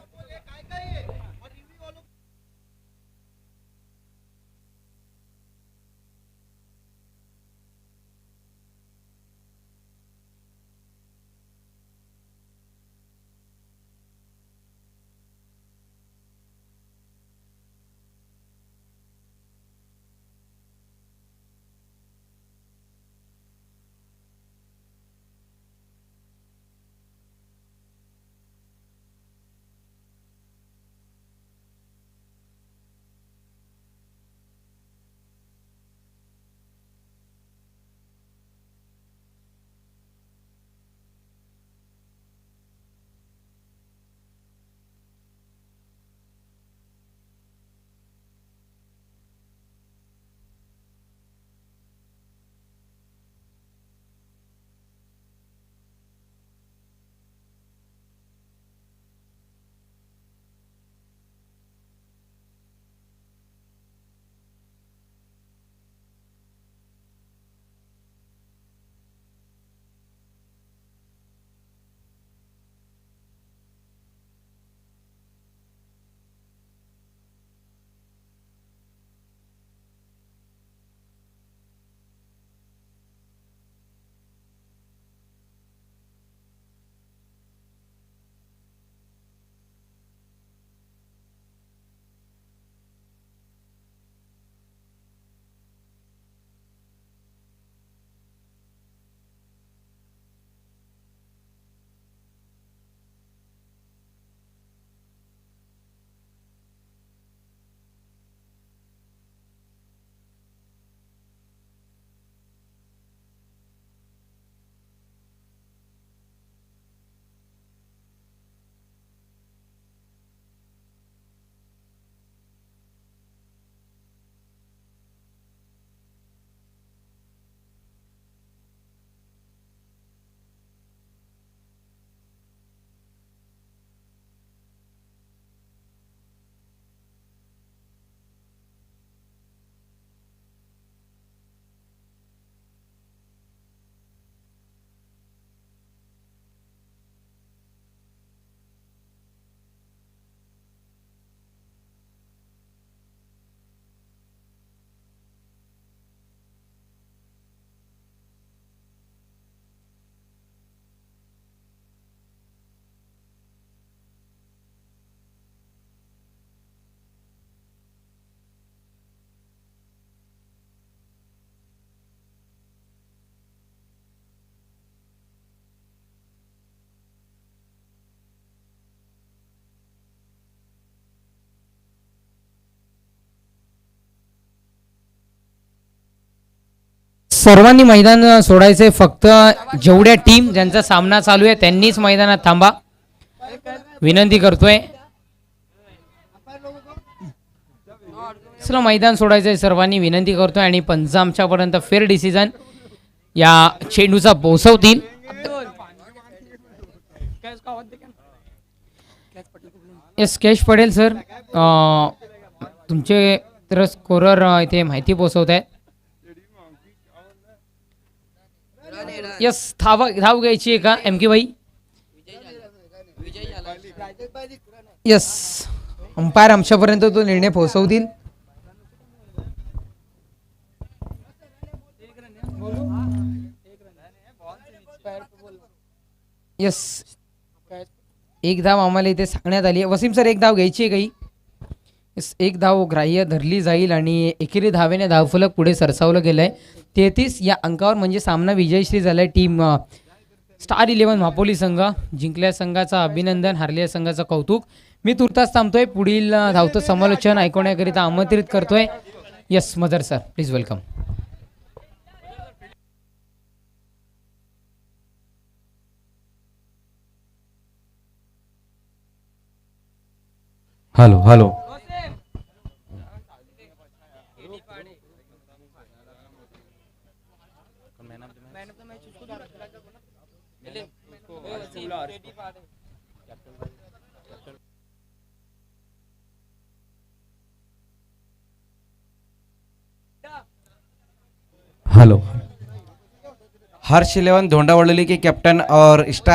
सर्वांनी मैदान सोडायचे. फक्त जेवढ्या टीम ज्यांचा सामना चालू आहे त्यांनीच मैदानात थांबा विनंती करतोय. चला, मैदान सोडायचंय सर्वांनी विनंती करतोय आणि पंच आमच्यापर्यंत फेअर डिसिजन या चेंडूचा पोहोचवतील. येस, कॅश पडेल सर. तुमचे तर स्कोरर इथे माहिती पोहोचवत आहेत. यस, धाव घ्यायची आहे का एम के भाई? यस, अंपायर आमच्यापर्यंत तो निर्णय पोहोचवतील. यस, एक धाव आम्हाला इथे सांगण्यात आली आहे. वसीम सर, एक धाव घ्यायची आहे काही? यस, एक धाव ग्राह्य धरली जाईल आणि एकेरी धावेने धावफलक पुढे सरसावलं गेलं आहे. 33 या अंकावर म्हणजे सामना विजयश्री झाला आहे. टीम स्टार 11 मापोली संघ जिंकल्या संघाचा अभिनंदन, हारलेल्या संघाचं कौतुक. मी तुर्तास थांबतोय. पुढील धावतं समालोचन ऐकवण्याकरिता आमंत्रित करतोय. यस मदर sir, please welcome. Hello hello. Hello. Harsh 11 Dhondavali के कैप्टन और स्टार